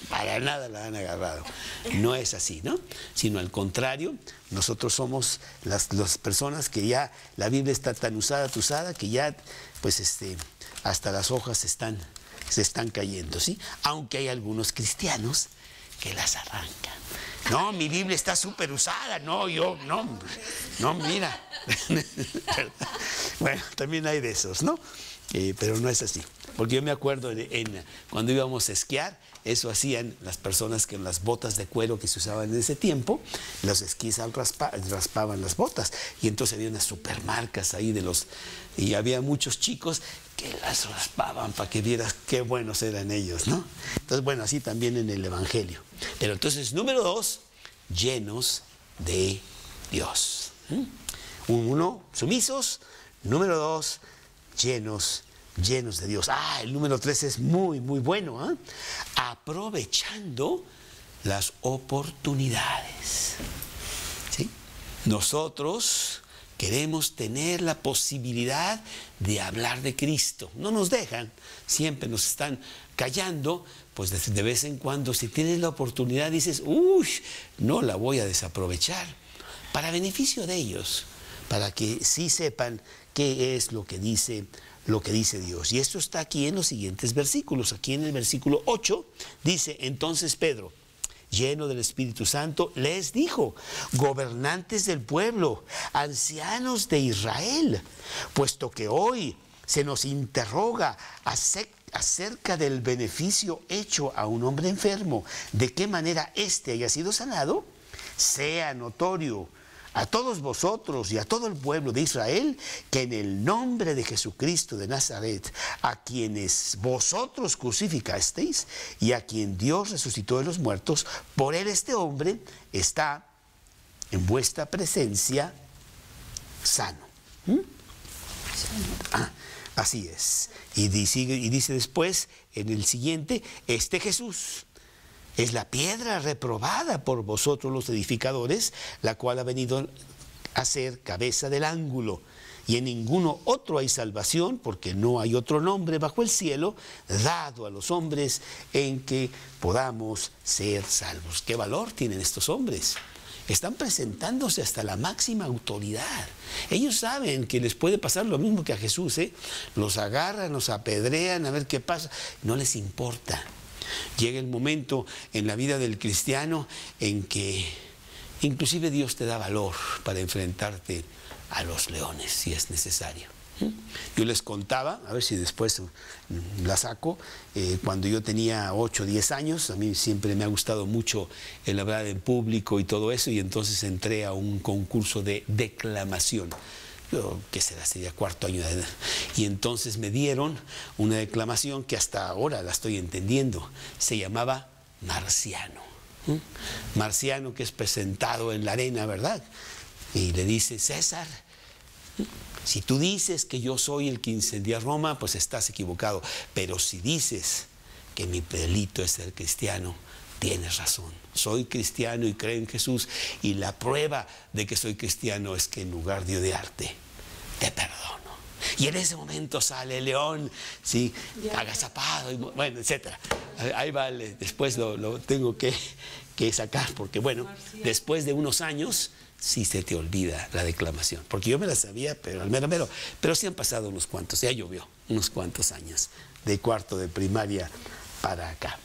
para nada la han agarrado. No es así, ¿no? Sino al contrario, nosotros somos las personas que ya la Biblia está tan usada que ya, pues hasta las hojas se están cayendo, ¿sí? Aunque hay algunos cristianos que las arrancan. No, mi Biblia está súper usada. No, mira. Bueno, también hay de esos, ¿no? Pero no es así. Porque yo me acuerdo cuando íbamos a esquiar, eso hacían las personas que en las botas de cuero que se usaban en ese tiempo, los esquís raspaban las botas. Y entonces había unas supermarcas ahí y había muchos chicos que las raspaban para que vieras qué buenos eran ellos, ¿no? Entonces, bueno, así también en el Evangelio. Pero entonces, número 2, llenos de Dios. 1, sumisos. Número 2, llenos de Dios. El número 3 es muy bueno, ¿eh? Aprovechando las oportunidades, ¿sí? Nosotros queremos tener la posibilidad de hablar de Cristo. No nos dejan, siempre nos están callando. Pues de vez en cuando, si tienes la oportunidad, dices: uy, no la voy a desaprovechar, para beneficio de ellos, para que sí sepan qué es lo que dice Dios. Y esto está aquí en los siguientes versículos. Aquí en el versículo 8 dice: entonces Pedro, lleno del Espíritu Santo, les dijo: gobernantes del pueblo, ancianos de Israel, puesto que hoy se nos interroga acerca del beneficio hecho a un hombre enfermo, de qué manera éste haya sido sanado, sea notorio a todos vosotros y a todo el pueblo de Israel que en el nombre de Jesucristo de Nazaret, a quienes vosotros crucificasteis y a quien Dios resucitó de los muertos, por él este hombre está en vuestra presencia sano. Así es. Y dice después, en el siguiente: este Jesús es la piedra reprobada por vosotros los edificadores, la cual ha venido a ser cabeza del ángulo. Y en ninguno otro hay salvación, porque no hay otro nombre bajo el cielo dado a los hombres en que podamos ser salvos. ¿Qué valor tienen estos hombres? Están presentándose hasta la máxima autoridad. Ellos saben que les puede pasar lo mismo que a Jesús, ¿eh? Los agarran, los apedrean, a ver qué pasa. No les importa. Llega el momento en la vida del cristiano en que inclusive Dios te da valor para enfrentarte a los leones, si es necesario. Yo les contaba, a ver si después la saco, cuando yo tenía 8 o 10 años, a mí siempre me ha gustado mucho el hablar en público y todo eso, y entonces entré a un concurso de declamación. Yo, ¿qué será? Sería 4º año de edad. Y entonces me dieron una declamación que hasta ahora la estoy entendiendo. Se llamaba Marciano. Marciano, que es presentado en la arena, ¿verdad? Y le dice: César, si tú dices que yo soy el que incendió Roma, pues estás equivocado. Pero si dices que mi delito es ser cristiano, tienes razón. Soy cristiano y creo en Jesús, y la prueba de que soy cristiano es que en lugar de odiarte, te perdono. Y en ese momento sale el león, ¿sí?, agazapado, bueno, etcétera. Ahí va, después lo tengo que sacar, porque bueno, después de unos años sí se te olvida la declamación, porque yo me la sabía, pero al mero, pero sí han pasado unos cuantos, ya llovió, unos cuantos años, de 4º de primaria para acá.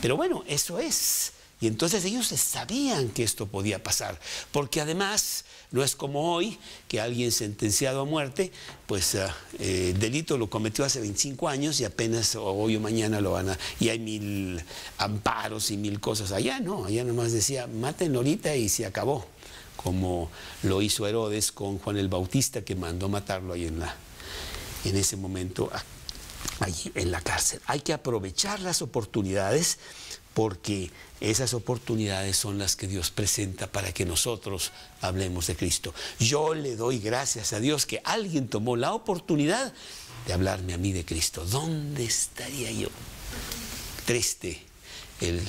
Pero bueno, eso es. Y entonces ellos sabían que esto podía pasar, porque además no es como hoy, que alguien sentenciado a muerte, pues el delito lo cometió hace 25 años y apenas hoy o mañana lo van a... Y hay 1000 amparos y 1000 cosas. Allá no, allá nomás decía: mátenlo ahorita y se acabó, como lo hizo Herodes con Juan el Bautista, que mandó matarlo ahí en ese momento allí en la cárcel. Hay que aprovechar las oportunidades, porque esas oportunidades son las que Dios presenta para que nosotros hablemos de Cristo. Yo le doy gracias a Dios que alguien tomó la oportunidad de hablarme a mí de Cristo. ¿Dónde estaría yo? Triste el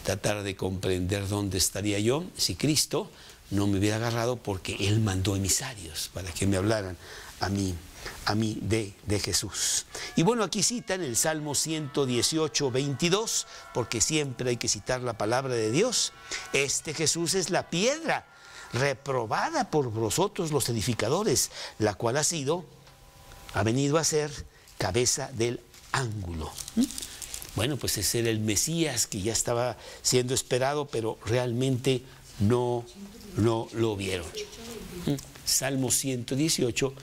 tratar de comprender dónde estaría yo si Cristo no me hubiera agarrado, porque Él mandó emisarios para que me hablaran a mí de Jesús. Y bueno, aquí citan el Salmo 118, 22, porque siempre hay que citar la palabra de Dios. Este Jesús es la piedra reprobada por vosotros los edificadores, la cual ha venido a ser cabeza del ángulo. Bueno, pues ese era el Mesías que ya estaba siendo esperado, pero realmente no lo vieron. Salmo 118,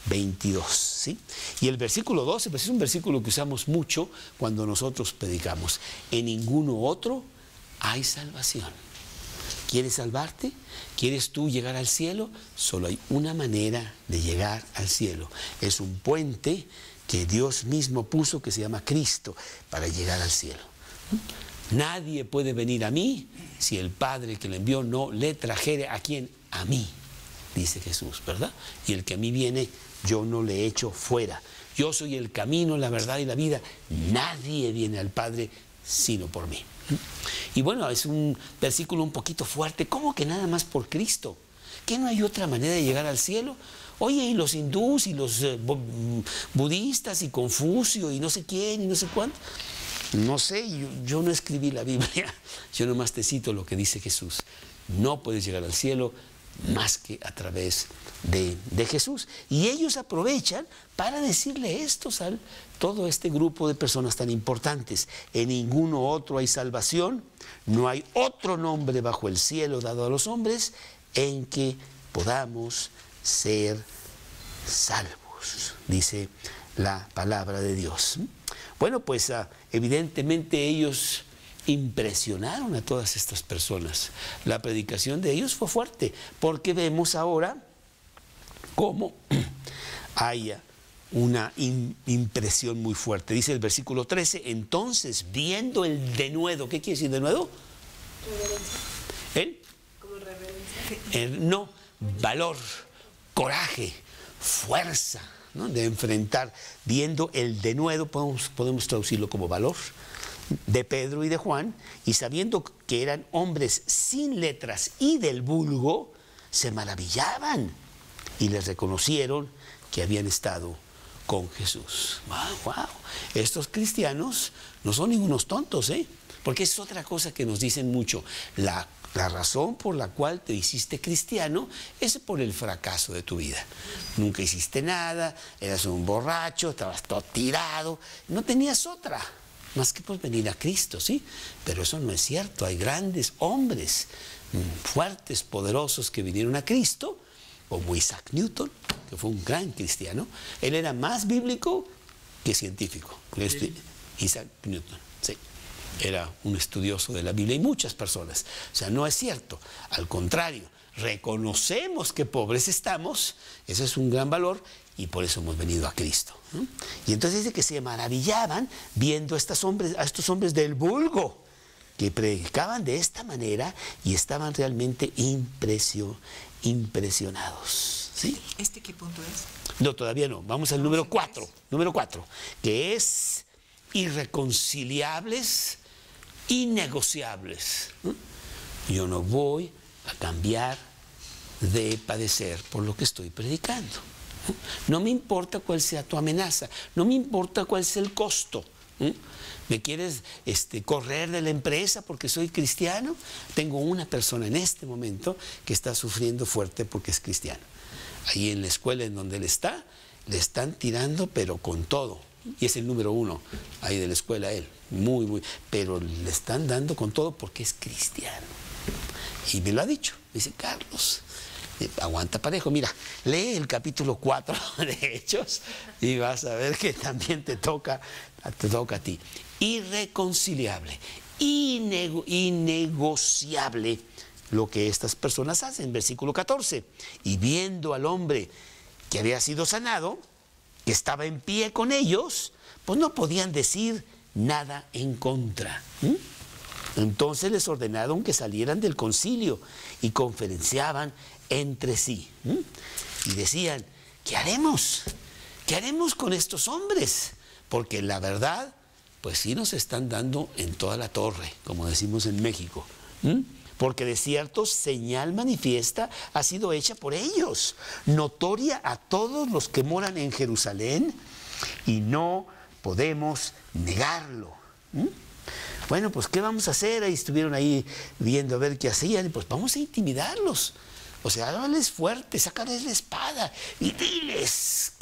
22, ¿sí? Y el versículo 12, pues es un versículo que usamos mucho cuando nosotros predicamos. En ninguno otro hay salvación. ¿Quieres salvarte? ¿Quieres tú llegar al cielo? Solo hay una manera de llegar al cielo. Es un puente que Dios mismo puso, que se llama Cristo, para llegar al cielo. Nadie puede venir a mí si el Padre que le envió no le trajere. ¿A quién? A mí, dice Jesús, ¿verdad? Y el que a mí viene, yo no le echo fuera. Yo soy el camino, la verdad y la vida. Nadie viene al Padre sino por mí. Y bueno, es un versículo un poquito fuerte. ¿Cómo que nada más por Cristo? ¿Que no hay otra manera de llegar al cielo? Oye, y los hindús y los budistas y Confucio y no sé quién y no sé cuánto. No sé, yo no escribí la Biblia. Yo nomás te cito lo que dice Jesús. No puedes llegar al cielo más que a través de Jesús. Y ellos aprovechan para decirle esto a todo este grupo de personas tan importantes. En ninguno otro hay salvación, no hay otro nombre bajo el cielo dado a los hombres en que podamos ser salvos, dice la palabra de Dios. Bueno, pues evidentemente ellos impresionaron a todas estas personas. La predicación de ellos fue fuerte, porque vemos ahora cómo hay una impresión muy fuerte. Dice el versículo 13, entonces viendo el denuedo, ¿qué quiere decir denuedo? ¿Él? Como reverencia. No, valor, coraje, fuerza, ¿no? De enfrentar, viendo el denuedo, podemos traducirlo como valor, de Pedro y de Juan, y sabiendo que eran hombres sin letras y del vulgo, se maravillaban y les reconocieron que habían estado con Jesús. Wow. Estos cristianos no son ningunos tontos, porque es otra cosa que nos dicen mucho. La razón por la cual te hiciste cristiano es por el fracaso de tu vida. Nunca hiciste nada, eras un borracho, estabas todo tirado, no tenías otra más que pues venir a Cristo, ¿sí? Pero eso no es cierto. Hay grandes hombres fuertes, poderosos, que vinieron a Cristo, como Isaac Newton, que fue un gran cristiano. Él era más bíblico que científico. Isaac Newton, sí. Era un estudioso de la Biblia, y muchas personas. O sea, no es cierto. Al contrario, reconocemos que pobres estamos, eso es un gran valor, y por eso hemos venido a Cristo. Y entonces dice que se maravillaban viendo a estos hombres del vulgo, que predicaban de esta manera y estaban realmente impresionados. ¿Sí? ¿Este qué punto es? No, todavía no. Vamos al número 4. Número 4, que es irreconciliables, innegociables. Yo no voy a cambiar de padecer por lo que estoy predicando. No me importa cuál sea tu amenaza, no me importa cuál sea el costo. ¿Me quieres correr de la empresa porque soy cristiano? Tengo una persona en este momento que está sufriendo fuerte porque es cristiano. Ahí en la escuela en donde él está, le están tirando pero con todo. Y es el número 1 ahí de la escuela él, pero le están dando con todo porque es cristiano. Y me lo ha dicho, me dice, Carlos, aguanta parejo, mira, lee el capítulo 4 de Hechos y vas a ver que también te toca a ti. Irreconciliable, innegociable lo que estas personas hacen. Versículo 14, y viendo al hombre que había sido sanado, que estaba en pie con ellos, pues no podían decir nada en contra. Entonces les ordenaron que salieran del concilio y conferenciaban entre sí. Y decían, ¿qué haremos? ¿Qué haremos con estos hombres? Porque la verdad, pues sí nos están dando en toda la torre, como decimos en México. Porque de cierto señal manifiesta ha sido hecha por ellos, notoria a todos los que moran en Jerusalén, y no podemos negarlo. Bueno, pues ¿qué vamos a hacer? Ahí estuvieron ahí viendo a ver qué hacían, y pues vamos a intimidarlos. O sea, háblales fuerte, sácales la espada y diles.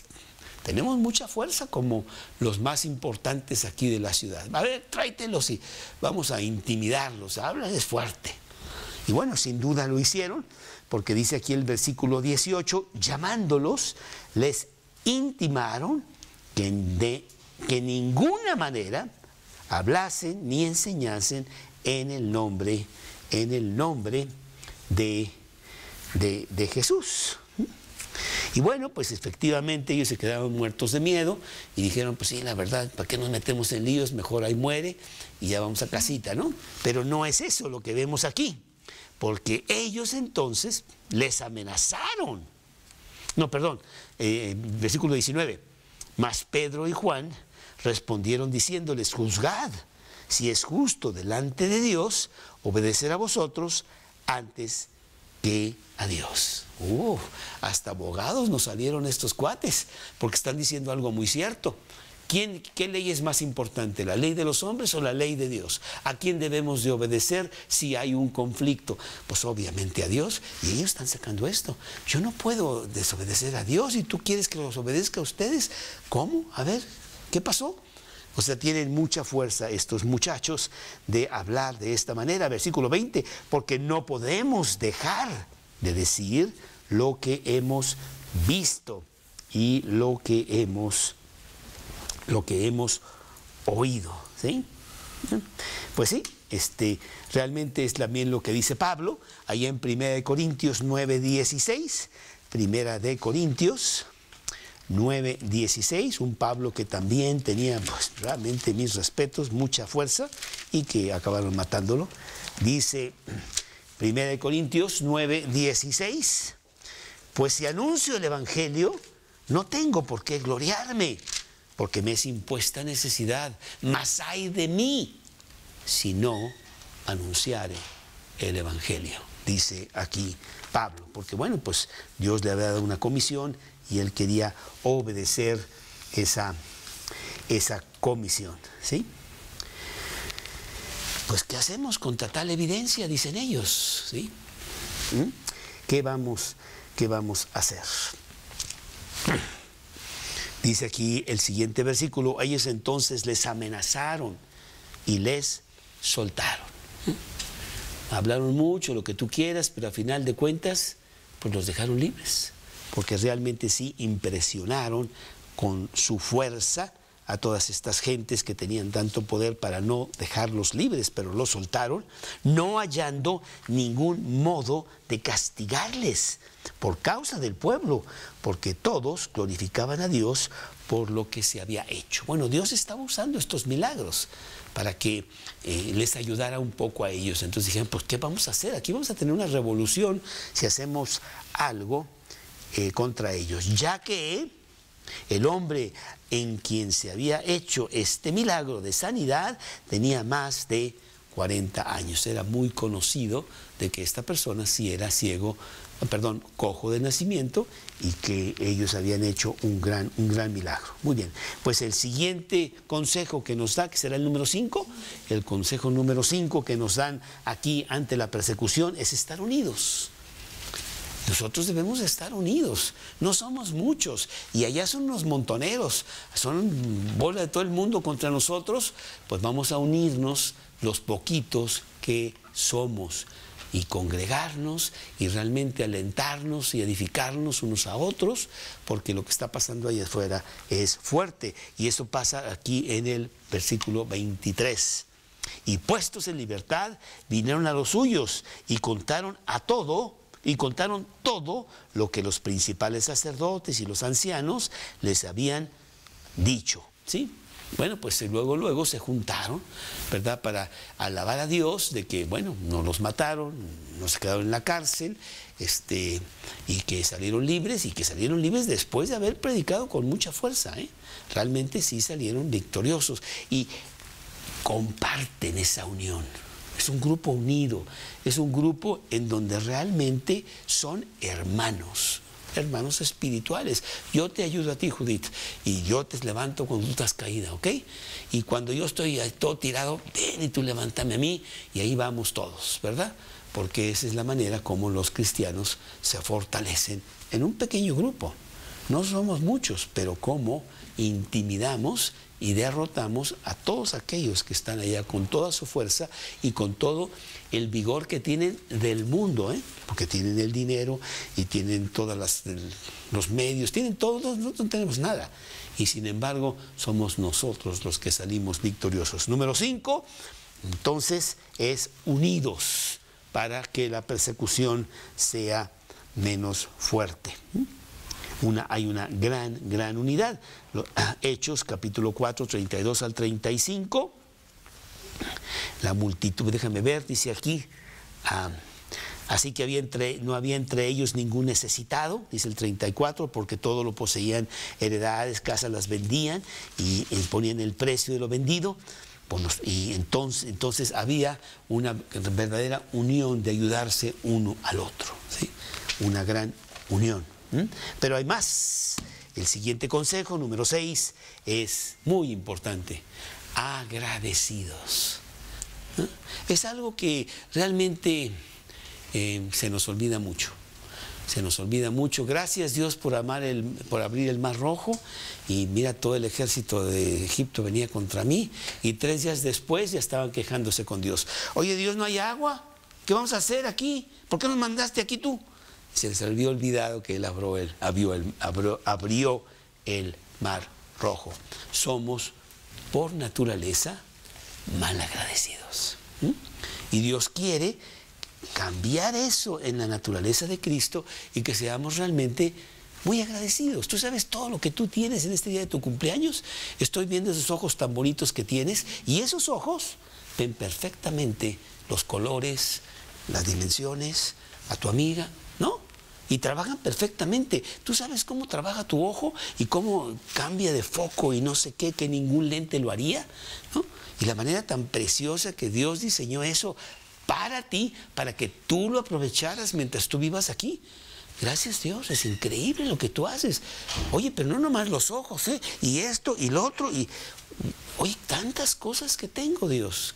Tenemos mucha fuerza como los más importantes aquí de la ciudad. A ver, tráetelos y vamos a intimidarlos, háblales fuerte. Y bueno, sin duda lo hicieron, porque dice aquí el versículo 18, llamándolos, les intimaron que de ninguna manera hablasen ni enseñasen en el nombre de Jesús. Y bueno, pues efectivamente ellos se quedaron muertos de miedo y dijeron, pues sí, la verdad, ¿para qué nos metemos en líos? Mejor ahí muere y ya vamos a casita, ¿no? Pero no es eso lo que vemos aquí, porque ellos entonces les amenazaron. No, perdón, versículo 19. Mas Pedro y Juan respondieron diciéndoles, juzgad si es justo delante de Dios obedecer a vosotros antes que a Dios. Hasta abogados nos salieron estos cuates, porque están diciendo algo muy cierto. ¿Qué ley es más importante, la ley de los hombres o la ley de Dios? ¿A quién debemos de obedecer si hay un conflicto? Pues obviamente a Dios, y ellos están sacando esto. Yo no puedo desobedecer a Dios y tú quieres que los obedezca a ustedes. ¿Cómo? A ver, ¿qué pasó? O sea, tienen mucha fuerza estos muchachos de hablar de esta manera. Versículo 20, porque no podemos dejar de decir lo que hemos visto y lo que hemos oído, ¿sí? Pues sí, realmente es también lo que dice Pablo, ahí en 1 Corintios 9:16, 1 Corintios 9:16, un Pablo que también tenía, pues realmente mis respetos, mucha fuerza, y que acabaron matándolo. Dice 1 Corintios 9:16, pues si anuncio el Evangelio, no tengo por qué gloriarme, porque me es impuesta necesidad, mas ay de mí si no anunciare el Evangelio, dice aquí Pablo, porque bueno, pues Dios le había dado una comisión y él quería obedecer esa comisión, ¿sí? Pues ¿qué hacemos contra tal evidencia? Dicen ellos, ¿sí? ¿Qué vamos a hacer? Dice aquí el siguiente versículo, ellos entonces les amenazaron y les soltaron. Hablaron mucho, lo que tú quieras, pero a final de cuentas, pues los dejaron libres, porque realmente sí impresionaron con su fuerza a todas estas gentes que tenían tanto poder para no dejarlos libres, pero los soltaron, no hallando ningún modo de castigarles por causa del pueblo, porque todos glorificaban a Dios por lo que se había hecho. Bueno, Dios estaba usando estos milagros para que les ayudara un poco a ellos. Entonces dijeron, pues ¿qué vamos a hacer? Aquí vamos a tener una revolución si hacemos algo contra ellos, ya que el hombre en quien se había hecho este milagro de sanidad tenía más de 40 años. Era muy conocido de que esta persona sí era cojo de nacimiento, y que ellos habían hecho un gran milagro. Muy bien, pues el siguiente consejo que nos da, que será el número 5, el consejo número 5 que nos dan aquí ante la persecución es estar unidos. Nosotros debemos de estar unidos, no somos muchos, y allá son unos montoneros, son bola de todo el mundo contra nosotros, pues vamos a unirnos los poquitos que somos y congregarnos y realmente alentarnos y edificarnos unos a otros, porque lo que está pasando allá afuera es fuerte, y eso pasa aquí en el versículo 23. Y puestos en libertad, vinieron a los suyos y contaron todo lo que los principales sacerdotes y los ancianos les habían dicho, ¿sí? Bueno, pues luego se juntaron, ¿verdad? Para alabar a Dios de que, bueno, no los mataron, no se quedaron en la cárcel, y que salieron libres, y que salieron libres después de haber predicado con mucha fuerza, ¿eh? Realmente sí salieron victoriosos y comparten esa unión. Es un grupo unido, es un grupo en donde realmente son hermanos espirituales. Yo te ayudo a ti, Judith, y yo te levanto cuando tú estás caída, ¿ok? Y cuando yo estoy todo tirado, ven y tú levántame a mí, y ahí vamos todos, ¿verdad? Porque esa es la manera como los cristianos se fortalecen en un pequeño grupo. No somos muchos, pero cómo intimidamos y derrotamos a todos aquellos que están allá con toda su fuerza y con todo el vigor que tienen del mundo, ¿eh? Porque tienen el dinero y tienen todos los medios, tienen todo, nosotros no tenemos nada. Y sin embargo, somos nosotros los que salimos victoriosos. Número 5, entonces, es unidos para que la persecución sea menos fuerte. Hay una gran unidad. Hechos, capítulo 4, 32 al 35. La multitud, déjame ver, dice aquí, así que no había entre ellos ningún necesitado, dice el 34, porque todo lo poseían, heredades, casas las vendían y ponían el precio de lo vendido. Y entonces había una verdadera unión de ayudarse uno al otro, ¿sí? Una gran unión. Pero hay más. El siguiente consejo, número 6, es muy importante. Agradecidos. Es algo que realmente se nos olvida mucho. Se nos olvida mucho. Gracias, Dios, por abrir el Mar Rojo. Y mira, todo el ejército de Egipto venía contra mí. Y 3 días después ya estaban quejándose con Dios. Oye, Dios, ¿no hay agua? ¿Qué vamos a hacer aquí? ¿Por qué nos mandaste aquí tú? Se les había olvidado que Él abrió el Mar Rojo. Somos, por naturaleza, mal agradecidos. Y Dios quiere cambiar eso en la naturaleza de Cristo y que seamos realmente muy agradecidos. Tú sabes todo lo que tú tienes en este día de tu cumpleaños. Estoy viendo esos ojos tan bonitos que tienes y esos ojos ven perfectamente los colores, las dimensiones, a tu amiga, ¿no? Y trabajan perfectamente. Tú sabes cómo trabaja tu ojo y cómo cambia de foco y no sé qué, que ningún lente lo haría, ¿no? Y la manera tan preciosa que Dios diseñó eso para ti, para que tú lo aprovecharas mientras tú vivas aquí. Gracias, Dios, es increíble lo que tú haces. Oye, pero no nomás los ojos, ¿eh? Y esto y lo otro. Y oye, tantas cosas que tengo, Dios.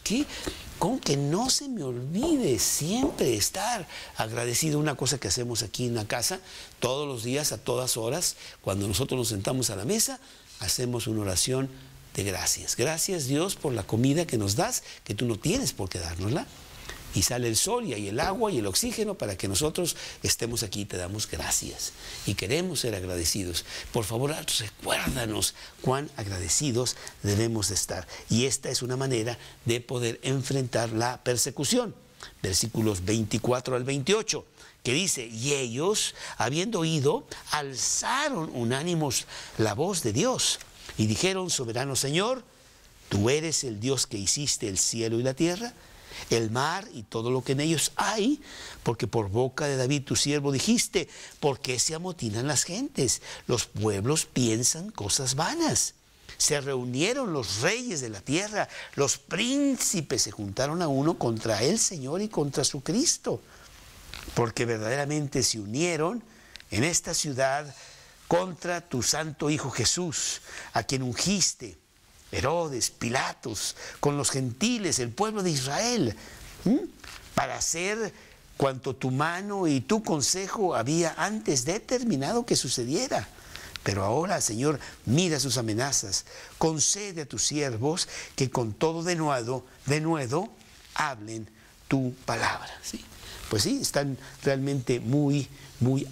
Con que no se me olvide siempre estar agradecido. Una cosa que hacemos aquí en la casa, todos los días, a todas horas, cuando nosotros nos sentamos a la mesa, hacemos una oración de gracias. Gracias, Dios, por la comida que nos das, que tú no tienes por qué dárnosla. Y sale el sol y hay el agua y el oxígeno para que nosotros estemos aquí. Te damos gracias y queremos ser agradecidos. Por favor, recuérdanos cuán agradecidos debemos de estar. Y esta es una manera de poder enfrentar la persecución. Versículos 24 al 28, que dice: y ellos, habiendo oído, alzaron unánimos la voz de Dios y dijeron: soberano Señor, tú eres el Dios que hiciste el cielo y la tierra, el mar y todo lo que en ellos hay, porque por boca de David tu siervo dijiste: ¿por qué se amotinan las gentes? Los pueblos piensan cosas vanas. Se reunieron los reyes de la tierra, los príncipes se juntaron a uno contra el Señor y contra su Cristo, porque verdaderamente se unieron en esta ciudad contra tu santo Hijo Jesús, a quien ungiste, Herodes, Pilatos, con los gentiles, el pueblo de Israel, para hacer cuanto tu mano y tu consejo había antes determinado que sucediera. Pero ahora, Señor, mira sus amenazas, concede a tus siervos que con todo denuedo hablen tu palabra. ¿Sí? Pues sí, están realmente muy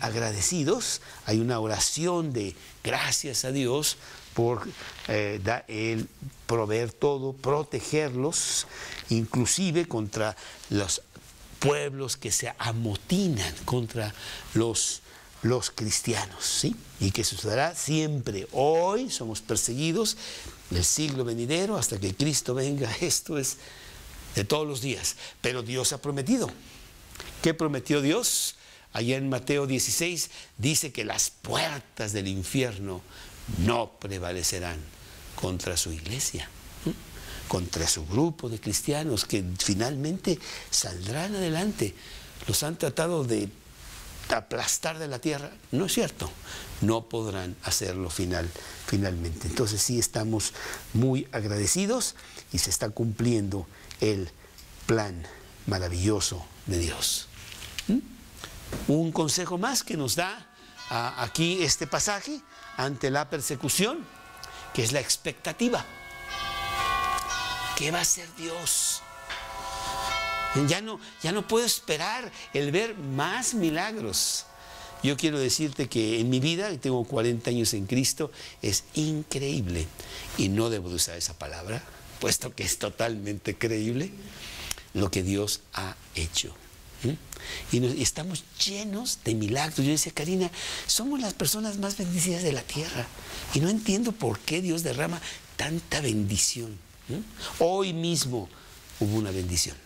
agradecidos. Hay una oración de gracias a Dios por el proveer todo, protegerlos, inclusive contra los pueblos que se amotinan contra los cristianos, ¿sí? Y que sucederá siempre. Hoy somos perseguidos del siglo venidero hasta que Cristo venga. Esto es de todos los días. Pero Dios ha prometido. ¿Qué prometió Dios? Allá en Mateo 16 dice que las puertas del infierno no prevalecerán contra su iglesia, contra su grupo de cristianos que finalmente saldrán adelante. Los han tratado de aplastar de la tierra. No es cierto, no podrán hacerlo finalmente. Entonces sí estamos muy agradecidos y se está cumpliendo el plan maravilloso de Dios. Un consejo más que nos da aquí este pasaje ante la persecución, que es la expectativa. ¿Qué va a hacer Dios? Ya no puedo esperar el ver más milagros. Yo quiero decirte que en mi vida, y tengo 40 años en Cristo, es increíble, y no debo de usar esa palabra, puesto que es totalmente creíble, lo que Dios ha hecho. Y estamos llenos de milagros. Yo decía, Karina, somos las personas más bendecidas de la tierra, y no entiendo por qué Dios derrama tanta bendición. Hoy mismo hubo una bendición.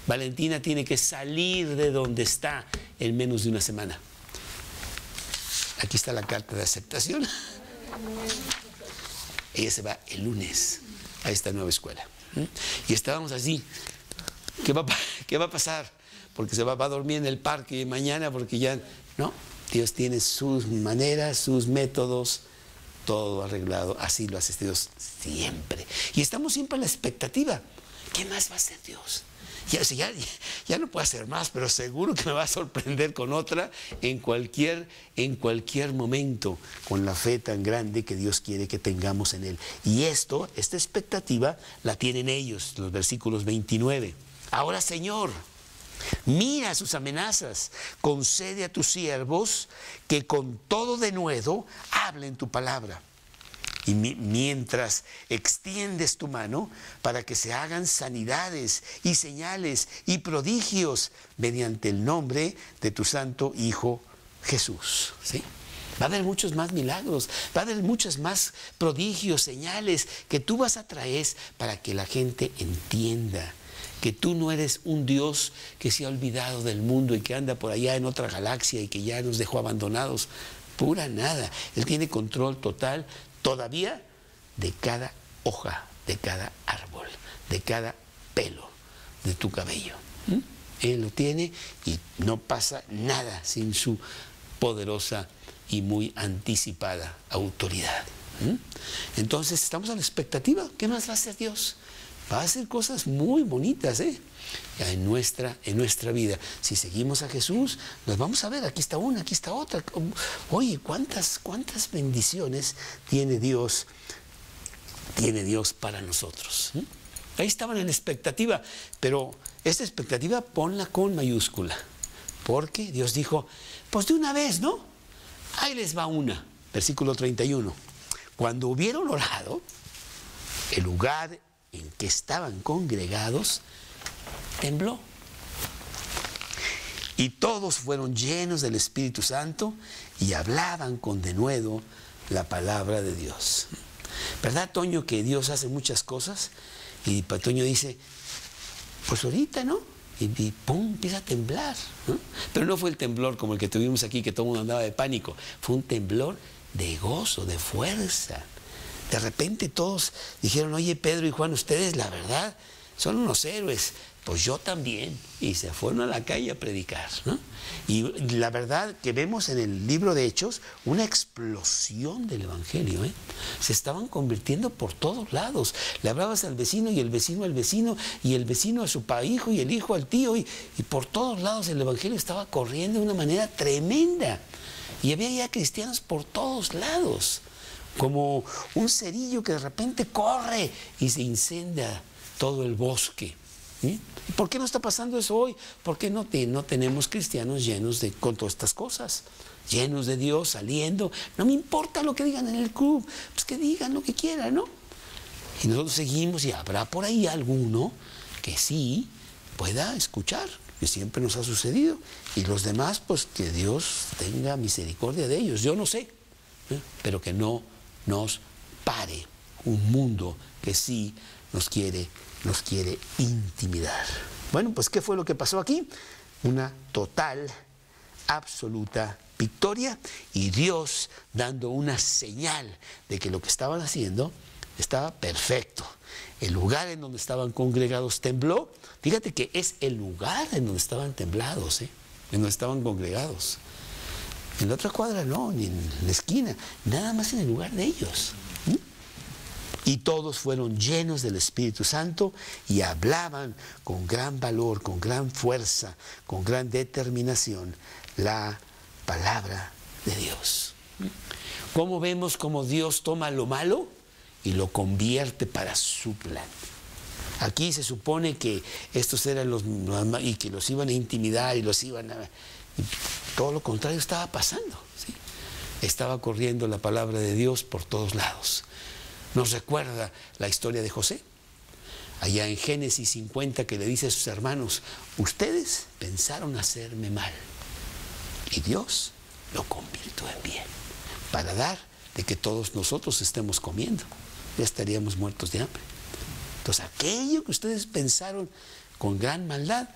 Valentina tiene que salir de donde está en menos de una semana. Aquí está la carta de aceptación. Ella se va el lunes a esta nueva escuela. Y estábamos así. ¿Qué va a pasar? Porque se va a dormir en el parque mañana, porque ya... No, Dios tiene sus maneras, sus métodos, todo arreglado. Así lo hace Dios siempre. Y estamos siempre a la expectativa. ¿Qué más va a hacer Dios? Ya no puedo hacer más, pero seguro que me va a sorprender con otra en cualquier momento, con la fe tan grande que Dios quiere que tengamos en Él. Y esta expectativa la tienen ellos, los versículos 29. Ahora, Señor, mira sus amenazas, concede a tus siervos que con todo denuedo hablen tu palabra. Y mientras extiendes tu mano para que se hagan sanidades y señales y prodigios mediante el nombre de tu santo Hijo Jesús. ¿Sí? Va a haber muchos más milagros, va a haber muchos más prodigios, señales que tú vas a traer para que la gente entienda que tú no eres un Dios que se ha olvidado del mundo y que anda por allá en otra galaxia y que ya nos dejó abandonados. Pura nada. Él tiene control total todavía de cada hoja, de cada árbol, de cada pelo de tu cabello. Él lo tiene y no pasa nada sin su poderosa y muy anticipada autoridad. Entonces estamos a la expectativa. ¿Qué más va a hacer Dios? Va a hacer cosas muy bonitas en nuestra vida. Si seguimos a Jesús, nos vamos a ver, aquí está una, aquí está otra. Oye, ¿cuántas bendiciones tiene Dios para nosotros? Ahí estaban en expectativa, pero esta expectativa ponla con mayúscula, porque Dios dijo, pues de una vez, ¿no? Ahí les va una, versículo 31. Cuando hubieron orado, el lugar en que estaban congregados tembló. Y todos fueron llenos del Espíritu Santo y hablaban con denuedo la palabra de Dios. ¿Verdad, Toño, que Dios hace muchas cosas? Y Toño dice, pues ahorita, ¿no? Y pum, empieza a temblar, ¿no? Pero no fue el temblor como el que tuvimos aquí, que todo el mundo andaba de pánico. Fue un temblor de gozo, de fuerza. De repente todos dijeron, oye, Pedro y Juan, ustedes la verdad son unos héroes. Pues yo también. Y se fueron a la calle a predicar, ¿no? Y la verdad que vemos en el libro de Hechos una explosión del Evangelio, Se estaban convirtiendo por todos lados. Le hablabas al vecino y el vecino al vecino y el vecino a su hijo y el hijo al tío. Y por todos lados el Evangelio estaba corriendo de una manera tremenda. Y había ya cristianos por todos lados. Como un cerillo que de repente corre y se incendia todo el bosque. ¿Por qué no está pasando eso hoy? ¿Por qué no tenemos cristianos llenos con todas estas cosas? Llenos de Dios, saliendo. No me importa lo que digan en el club, pues que digan lo que quieran, ¿no? Y nosotros seguimos y habrá por ahí alguno que sí pueda escuchar, que siempre nos ha sucedido. Y los demás, pues que Dios tenga misericordia de ellos. Yo no sé, pero que no nos pare un mundo que sí nos quiere intimidar. Bueno, pues ¿qué fue lo que pasó aquí? Una total, absoluta victoria, y Dios dando una señal de que lo que estaban haciendo estaba perfecto. El lugar en donde estaban congregados tembló. Fíjate que es el lugar en donde estaban temblados, en donde estaban congregados. En la otra cuadra no, ni en la esquina, nada más en el lugar de ellos. Y todos fueron llenos del Espíritu Santo y hablaban con gran valor, con gran fuerza, con gran determinación la palabra de Dios. ¿Cómo vemos cómo Dios toma lo malo y lo convierte para su plan? Aquí se supone que estos eran los y que los iban a intimidar y los iban a... Y todo lo contrario estaba pasando, ¿sí? Estaba corriendo la palabra de Dios por todos lados. Nos recuerda la historia de José, allá en Génesis 50, que le dice a sus hermanos: ustedes pensaron hacerme mal y Dios lo convirtió en bien, para dar de que todos nosotros estemos comiendo. Ya estaríamos muertos de hambre. Entonces aquello que ustedes pensaron con gran maldad,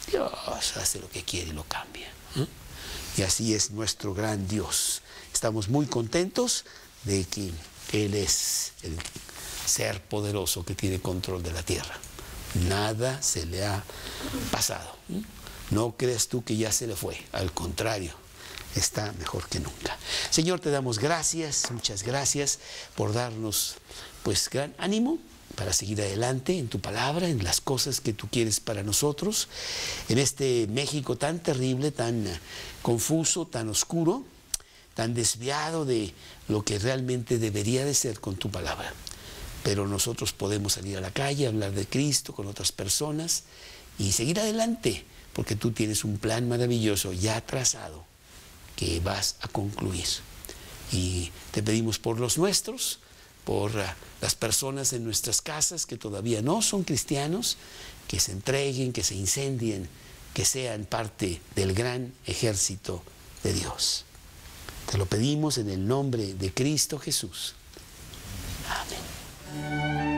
Dios hace lo que quiere y lo cambia. Y así es nuestro gran Dios. Estamos muy contentos de que Él es el ser poderoso que tiene control de la tierra. Nada se le ha pasado. No creas tú que ya se le fue. Al contrario, está mejor que nunca. Señor, te damos gracias, muchas gracias por darnos pues gran ánimo para seguir adelante en tu palabra, en las cosas que tú quieres para nosotros, en este México tan terrible, tan confuso, tan oscuro, tan desviado de lo que realmente debería de ser con tu palabra. Pero nosotros podemos salir a la calle, hablar de Cristo con otras personas y seguir adelante, porque tú tienes un plan maravilloso ya trazado que vas a concluir. Y te pedimos por los nuestros, por las personas en nuestras casas que todavía no son cristianos, que se entreguen, que se incendien, que sean parte del gran ejército de Dios. Te lo pedimos en el nombre de Cristo Jesús. Amén.